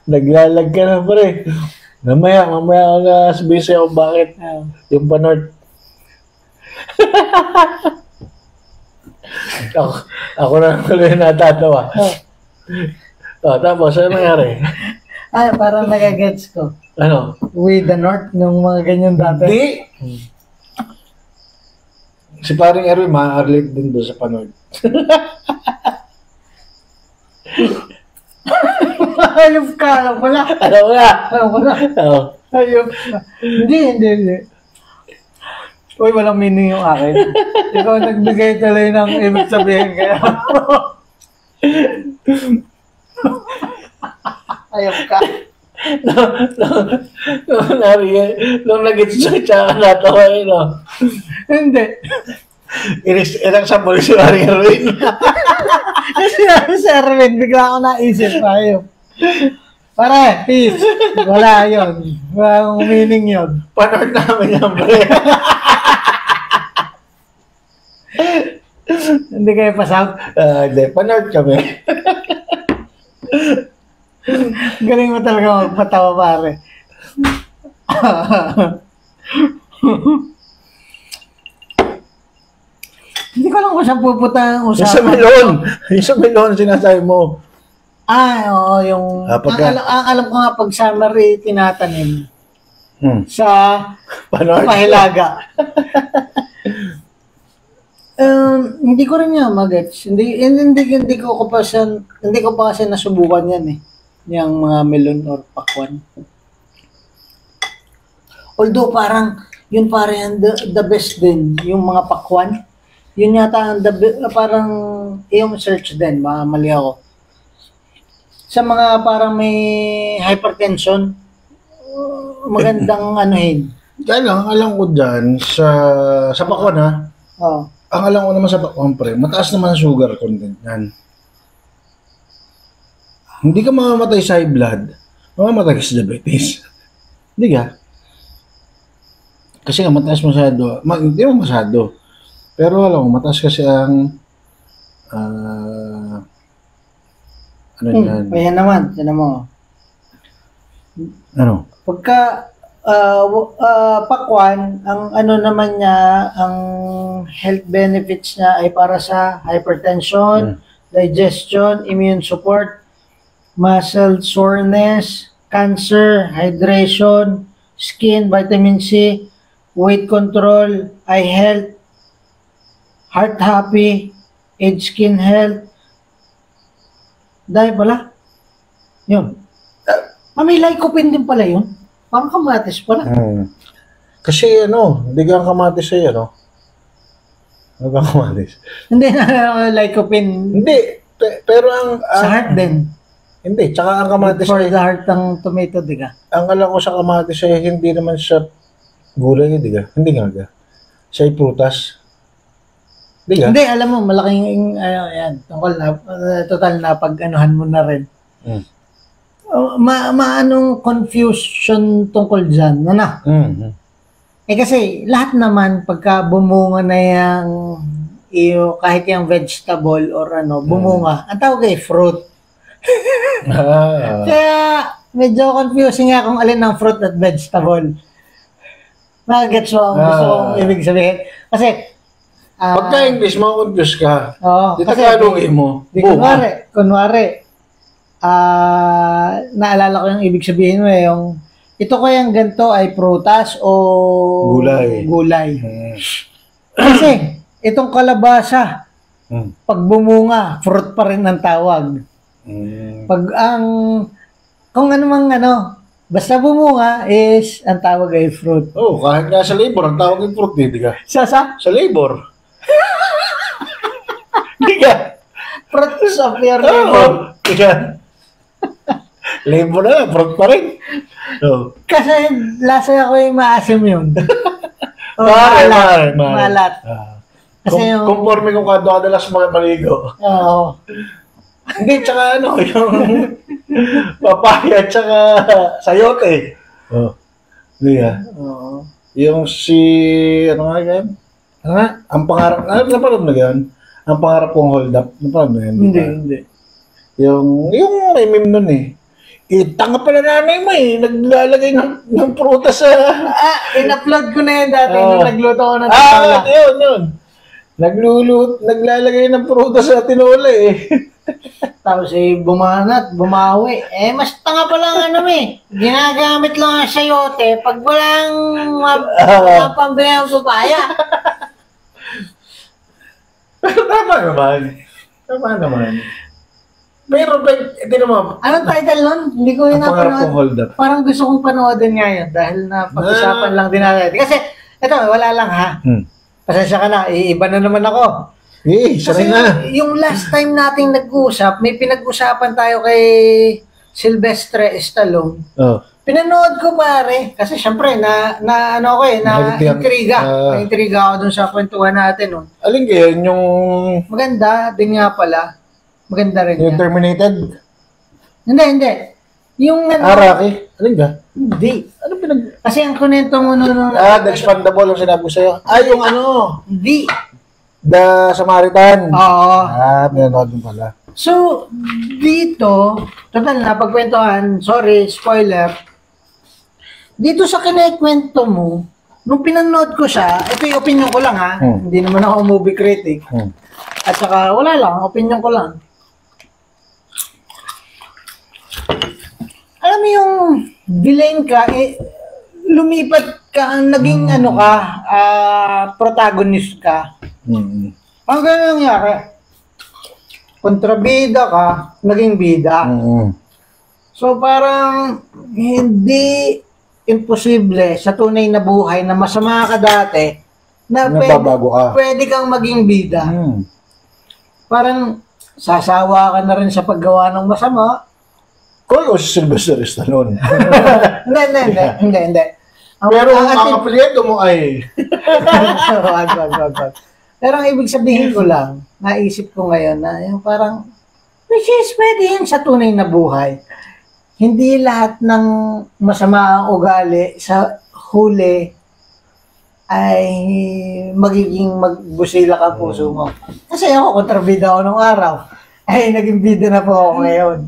Naglalag ka na pre. Mamaya ako na sabihin sa'yo kung bakit yung Panorth. ako na tuloy natatawa. Tapos, ano nangyari? Ay, parang nagagets ko. Ano? With the North, nung mga ganyan dati. Hindi! Si paring Erwin, ma-relate din doon sa Panorth. Ayop ka, alam ko na. Ayop ka. Hindi. Uy, walang meaning yung akin. Ikaw nagbigay tuloy ng ibig sabihin kaya. Ayop ka. Nung nag-itsa-itsa ka natawa Hindi. Ilang sabol si paring Erwin. Kasi si Erwin, bigla ako naisip. Ayop. Pare, peace. Wala yun. Walang meaning yun. Panorth namin yan, pre. Hindi kayo pasab? Hindi, Panorth kami. Galing mo talaga magpatawa, pare. Hindi ko lang kung saan pupunta ang Yung sa usapan. melon. Yung sa melon, sinasabi mo. Oo, yung... ang alam ko nga pag summer tinatanim sa Paano? Mahilaga. Hindi ko rin yan magets. Hindi ko pa kasi nasubukan yan eh. Yung mga melon or pakwan. Although parang yun parang the best din yung mga pakwan. Yun yata ang parang yung search din, mali ako. Sa mga parang may hypertension, magandang anuhin. Kaya lang, alam ko dyan, sa pakwan ha, Oh. ang alam ko naman sa pakwan pre, mataas naman ang sugar content yan. Hindi ka mamamatay sa high blood, mamamatay ka sa diabetes. Hindi ka? Kasi nga mataas masyado, hindi mo masyado. Pero alam mo, mataas kasi ang ano yan? Ayan naman, yan mo. Ano? Pagka pakwan, ang ano naman niya, ang health benefits niya ay para sa hypertension, digestion, immune support, muscle soreness, cancer, hydration, skin, vitamin C, weight control, eye health, heart happy, age skin health. Dahil pala. Yun. May lycopene din pala yun. Parang kamatis pala. Kasi hindi kang kamatis sa'yo, no? Ano kang kamatis? Hindi na lycopene. Hindi. Pero ang... Sa heart din. Hindi. Tsaka ang kamatis For the heart ng tomato, di ka? ang alam ko sa kamatis sa'yo, hindi naman siya gulay, di ka? Hindi nga ka. Siya ay prutas. Di ka? Hindi, alam mo, malaking, yan, tungkol na, total na pag-anuhan mo na rin. Maanong confusion tungkol dyan, ano? Kasi, lahat naman, pagka bumunga na yung, kahit yung vegetable or bumunga, ang tawag ay fruit. Kaya, medyo confusing nga kung alin ang fruit at vegetable. Nagets mo ang gusto kong ibig sabihin. Kasi, pagka English, ma-confuse ka. Oo. Di Tagalogin mo. Kunwari, naalala ko yung ibig sabihin mo yung, ito kayang ganito ay prutas o gulay. Kasi, itong kalabasa, pag bumunga, fruit pa rin ang tawag. Pag kung basta bumunga is, ang tawag ay fruit. Kahit nga sa labor, ang tawag ay fruit, di ka? Sa labor. Di ka? Fruits of your labor. Di ka? Labor na, fruit pa rin. Kasi lasa ko yung maasim yun. Maalat. Kasi Conforme kung kadalas maligo. Oo. Hindi, tsaka yung papaya, tsaka sayote. Hindi ka? Oo. Yung ano nga yan? Ang pangarap, napanood mo yan? Ang pangarap kong hold up, napanood mo yan? Hindi. Yung may meme nun eh. Tanga pala nanay mo eh, naglalagay ng prutas sa... In-upload ko na yan dati nung nagluto ko ng tinola. Yun. Naglalagay ng prutas sa tinola eh. Tapos bumanat, bumawi. Mas tanga pala ginagamit lang ang sayote pag walang pambili ng papaya. Tama naman. Pero, hindi naman. Anong title nun? Hindi ko yun hold up. Parang gusto kong panoodin nga yun dahil na pag-usapan lang din natin. Kasi, wala lang ha. Pasensya ka na, iba na naman ako. Kasi yung last time nating nag-usap, may pinag-usapan tayo kay Sylvester Stallone. Pinanood ko pare, kasi syempre, na-intriga. Na-intriga ako dun sa kwentuhan natin. No? Alin kayo, yung... Maganda din nga pala. Maganda rin yung yan. Terminated? Hindi. Yung Rocky? Alin ka? Hindi. Kasi ang kunento mo nung... The Expandable ang sinabi ko sa'yo. Yung Hindi. The Samaritan. Oo. Pinanood mo pala. So, dito, total na pagkwentuhan, sorry, spoiler. Dito sa kinikwento mo, nung pinanood ko siya, ito yung opinion ko lang ha, hindi naman ako movie critic. At saka wala lang, opinion ko lang. Alam mo yung villain ka, lumipat ka, ang naging protagonist ka. Ang ganun nangyari, kontrabida ka, naging bida. So parang hindi imposible sa tunay na buhay na masama ka dati na pwede kang maging bida. Parang sasawa ka na rin sa paggawa ng masama. Kung o si Sylvester Stallone. Hindi. Pero ang apelyido mo ay... Wag. Pero ang ibig sabihin ko lang, naisip ko ngayon na yung parang, which is pwede yun sa tunay na buhay. Hindi lahat ng masama ang ugali sa huli ay magiging magbusila ka puso mo. Kasi ako, kontrabida ako nung araw. Ay, naging bida na po ako ngayon.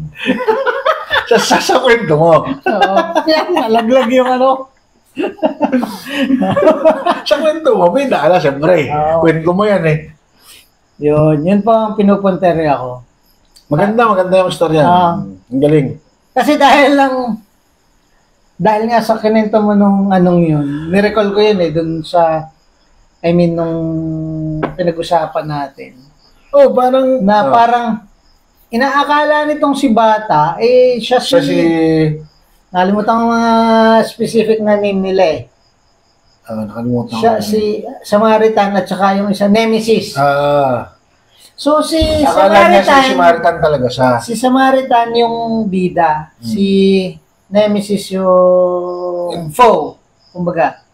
sa kwento mo. Oo. Kaya nalaglag yung ano. Sa kwento mo, may dala, siyempre. Kwento mo yan eh. Yun po ang pinupuntere ako. Maganda yung storya. Ang galing. Kasi dahil nga sa kinento mo nung anong yun, nirecall ko yun dun sa, nung pinag-usapan natin. Parang, parang, inaakala nitong si Bata, siya si nalimutan ko mga specific na name nila eh. Nakalimutan ko. Siya si Samaritan at saka yung isa, Nemesis. So si Samaritan talaga siya. Si Samaritan yung bida, si Nemesis yung foe, kumbaga.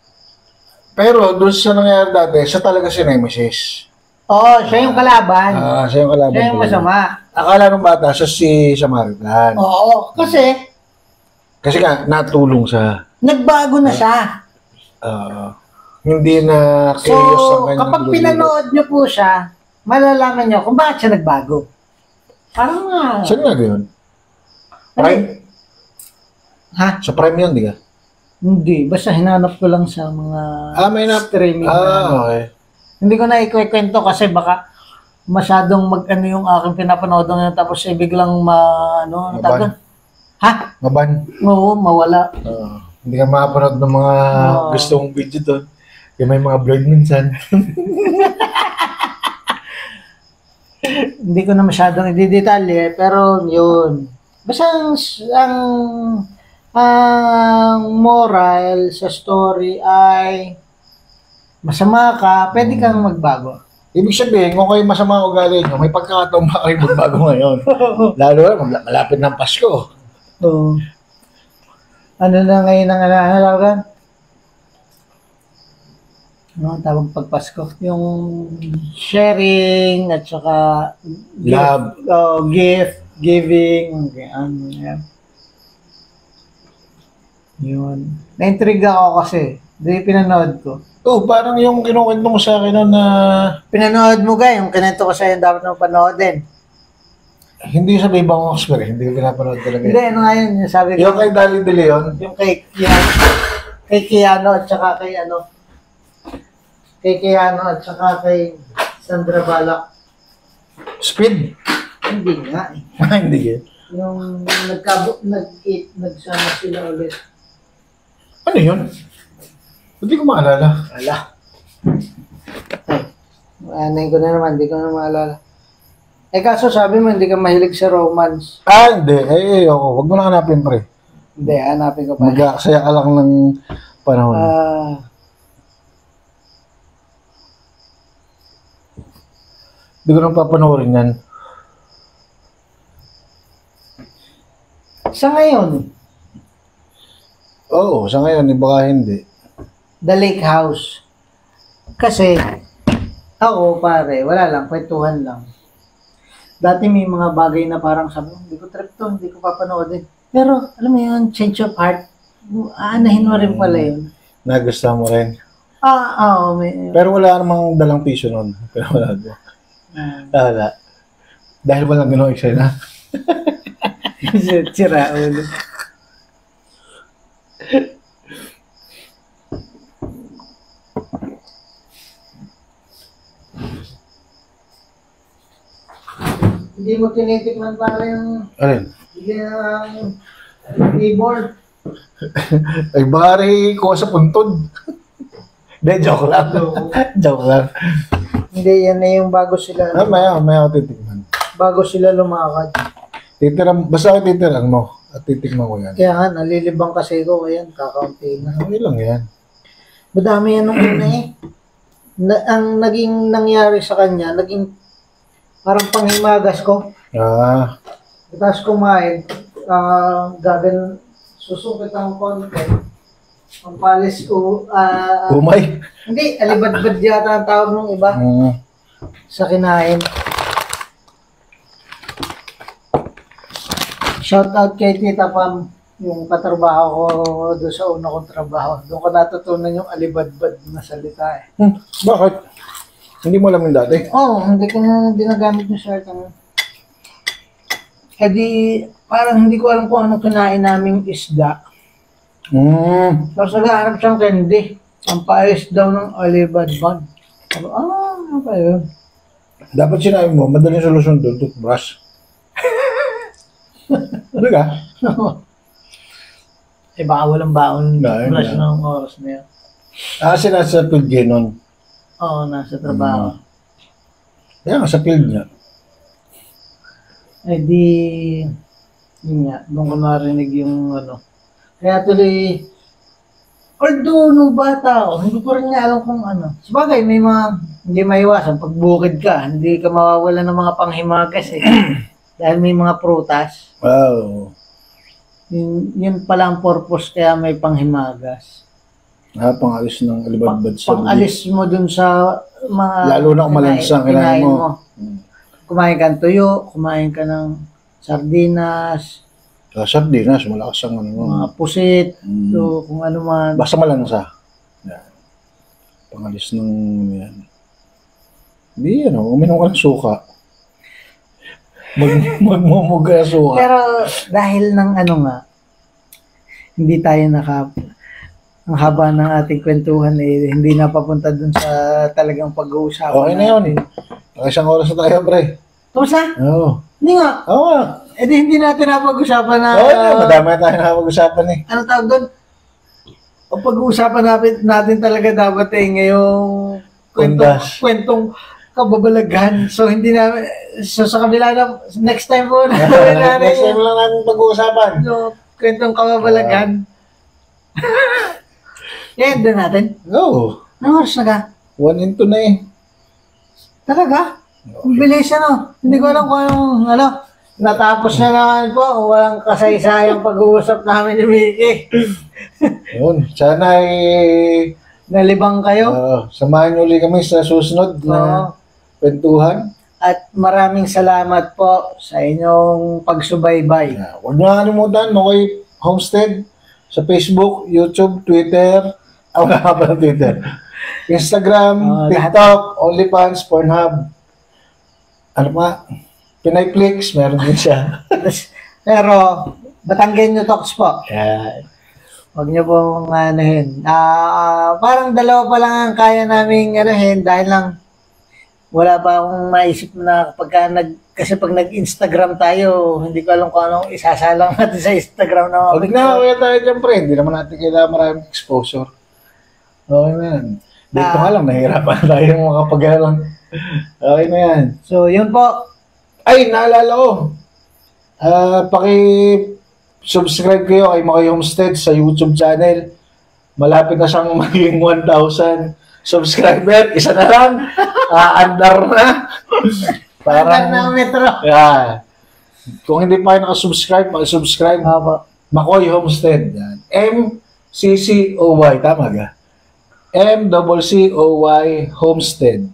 Pero doon sa nangyari dati, siya talaga si Nemesis. Oo, siya yung kalaban. Siya yung kalaban. Siya yung masama. Akala ng bata, siya si Samaritan. Oo, kasi nga, natulong siya. Nagbago na siya. Hindi na chaos ang kanyang kapag pinanood niyo po siya, malalaman niyo kung bakit siya nagbago. Parang saan nga yun? Prime? Ha? Sa Prime yun, di ka? Hindi. Basta hinanap ko lang sa mga may streaming. Okay. Hindi ko na ikwento kasi baka masyadong mag-ano yung aking pinapanood ngayon tapos biglang Maban. Ha? Maban? Oo, mawala. Hindi ka makapanood ng mga gustong video doon. Yung may mga blurred minsan. Hindi ko na masyadong i-detalye, pero yun. Basta ang moral sa story ay masama ka, pwede kang magbago. Ibig sabihin, kung kayo masama ang ugali nyo, may pagkakataon ba kayo magbago ngayon? Lalo na, malapit ng Pasko. Ano na ngayon ang alagaan? Ano tawag pag Pasko? Yung sharing at saka love, gift, giving, okay, yan. Yun. Na-intriga ako kasi. Hindi pinanood ko. Parang yung kinukwento mo sa akin na... Pinanood mo ga, yung kinento ko sa'yo, dapat mo panoodin. Hindi sa ibang experience, hindi ko pinapanood talaga. Hindi, ano nga yun, sabi ko. Yung kay Dali De Leon? Yung kay Keanu at saka kay Kay Keanu at saka kay Sandra Bullock. Speed? Hindi nga eh. Hindi yan. Yung nagsama sila ulit. Ano yun? Hindi ko maalala. Anay ko na naman, hindi ko na maalala. Kaso sabi mo, hindi ka mahilig sa romance. Hindi. Ako. Huwag mo na hanapin, pre. Hindi, hanapin ko pa. Mag-aksaya ka lang ng panahon. Hindi ko nang papanoorin yan. Sa ngayon? Oo, sa ngayon, baka hindi. The Lake House. Kasi, ako pare, wala lang, kwentuhan lang. Dati may mga bagay na parang sabi, hindi ko trip to, hindi ko papanoodin. Pero, alam mo yun, change of heart, aanahin mo rin pala yun. Nagustuhan mo rin? Oo. Pero wala namang dalang piso nun. Pero wala doon. Wala. Dahil walang gano'ng eksena. Sira ulo. hindi mo tinitikman para yung Alin? bigyan ng keyboard. Ay, bari ko sa puntod. Hindi, joke lang. Joke lang. Hindi, yan na yung bago sila. Maya ako titikman. Bago sila lumakad. Basta ako titiran mo at titikman ko yan. Kaya nga, nalilibang kasi ko. Kaya kakaunti na. Okay lang yan. Madami yan nung una eh. Ang naging nangyari sa kanya, naging parang panghimagas ko. Tapos kumain, susungkit ang konti. Pampalis ko, Umay. hindi, alibadbad yata ang tawag ng iba sa kinain. Shout out kay Tita Pam, yung katrabaho ko doon sa una kong trabaho. Doon ko natutunan yung alibadbad na salita eh. Bakit? Hindi mo alam yung dati? Oo, hindi ko na dinagamit yung shirt. Eh di, parang hindi ko alam kung anong kinain naming isda. Tapos nag-aarap siyang candy. Ang paayos daw ng alibadbad. Sabi, ano ba yun? Dapat sinabi mo, madaling solusyon doon, toothbrush. Ano ka? Eh baka walang baon Flash ng oras na yun. Kasi nasa field yun nun. Oo, nasa trabaho. Kaya nga, sa field niya. Eh di, yun nga, doon ko narinig yung ano. Kaya tuloy, although nung bata ako, hindi ko rin nga alam kung ano. Sabagay, may mga, hindi maiwasan. Pag bukid ka, hindi ka mawawala ng mga panghimagas eh. Dahil may mga prutas. Wow. Yun pala ang purpose kaya may panghimagas. Pangalis ng alibadbad sa Pangalis mo dun sa mga... Lalo na kung malansang kinain mo. Kumain ka ng tuyo, kumain ka ng sardinas, sardinas, malakas ang ano. mga pusit, so, kung ano man. Basta malansa. Yan. Pangalis ng yan. Hindi, uminom ka ng suka. Magmumuga ng suka. Pero dahil ng ano nga, hindi tayo ang haba ng ating kwentuhan eh, hindi napapunta dun sa talagang pag-uusapan. Okay na yun. Isang oras na tayo, pre. Tapos na? Oo. Hindi nga. Oo nga. Eh di hindi natin napag-usapan na... Oo na, madami na tayo napag-usapan eh. Ano tawag doon? Ang pag-uusapan natin talaga dapat eh ngayong kwentong kababalaghan. So hindi namin... So sa kabila na... Next time po na... Next time lang natin pag-uusapan. So, kwentong kababalaghan. Yan, doon natin. Oo. Anong oras na ka? 1 into na eh. Talaga? Ang bilis ano. Hindi ko alam kung anong, natapos na naman po. Walang kasaysayang pag-uusap namin ni Mickey. Yun. Sana ay... Nalibang kayo. Samahan niyo ulit kami sa susunod na kwentuhan. At maraming salamat po sa inyong pagsubaybay. Huwag niyo nakalimutan, Nokoy Homestead sa Facebook, YouTube, Twitter. Wala ka pa ng Twitter. Instagram, TikTok, OnlyFans, Pornhub. Ano pa? Pinayflix, meron din siya. Pero, Batanggenyo Talks po. Yan. Huwag niyo pong anuhin. Parang dalawa pa lang ang kaya naming anuhin dahil lang wala pa akong maisip na kasi pag nag-Instagram tayo, hindi ko alam kung anong isasalang natin sa Instagram na Huwag na, kaya tayo dyan, pre. Hindi naman natin kailangan maraming exposure. Okay na yan. Dito nga lang, nahihirapan tayo makapag-alang. Okay na yan. So, yun po. Ay, naalala ko. Paki-subscribe kayo kay Makoy Homestead sa YouTube channel. Malapit na siyang maging 1,000 subscriber. Isa na lang. Andar na. Parang na metro. Yeah. Kung hindi pa kayo nakasubscribe, makisubscribe. Makoy Homestead. Yan. M-C-C-O-Y. Tama ka? M-C-C-O-Y Homestead.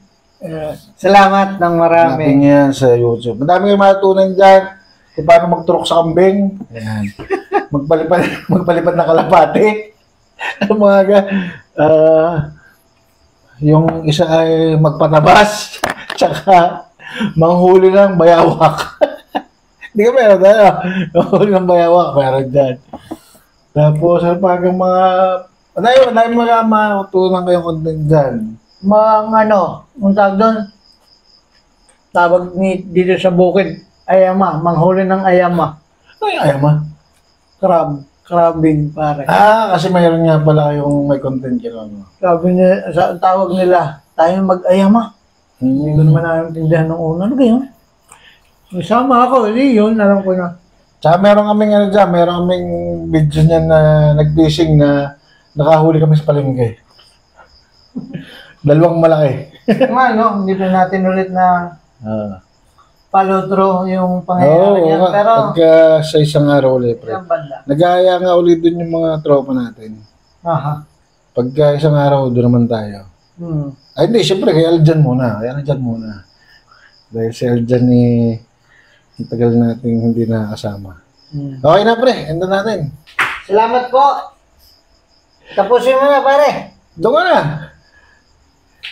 Salamat ng marami. Natin yan sa YouTube. Madami kayong matutunan dyan kung paano magturok sa kambing. Ayan. Magpalipad na kalapati. Yung isa ay magpatabas. Tsaka manghuli ng bayawak. Hindi ka meron tayo. Manghuli ng bayawak. Meron dyan. Tapos, hanggang mga... Madami mga matutunan kayong content dyan. Ang tawag doon, tawag dito sa bukid, ayama, manghuli ng ayama. Ay, ayaw ma. Crabbing, pare. Kasi mayroon nga pala yung may content yun. Ano? Sabi niya, sa tawag nila, tayo mag-ayama. Hindi ko naman naintindihan nung una. Ano ba yun? Sama ako, hindi yun, alam ko na. Tsaka meron kaming ano dyan, meron kaming video niyan na nag-fishing na nakahuli kami sa palengke. Dalawang malaki. No, hindi pa natin ulit na follow through yung Oo, pangyayari niya. Pero, pagka sa isang araw ulit, pre. yung banda. Nag-aaya nga ulit dun yung mga tropa natin. Aha. Pagka isang araw, doon naman tayo. Ay, hindi, syempre, kay Aljan muna. Kaya Aljan muna. Dahil si Aljan ang tagal natin hindi nakakasama. Okay na, pre. Endo natin. Salamat po. Tapusin mo na, pare. Doon ka na.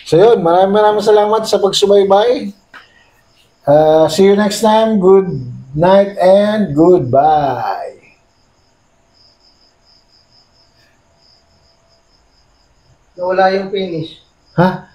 So yun, maraming salamat sa pagsubaybay. See you next time. Good night and goodbye. Nawala yung finish. Ha?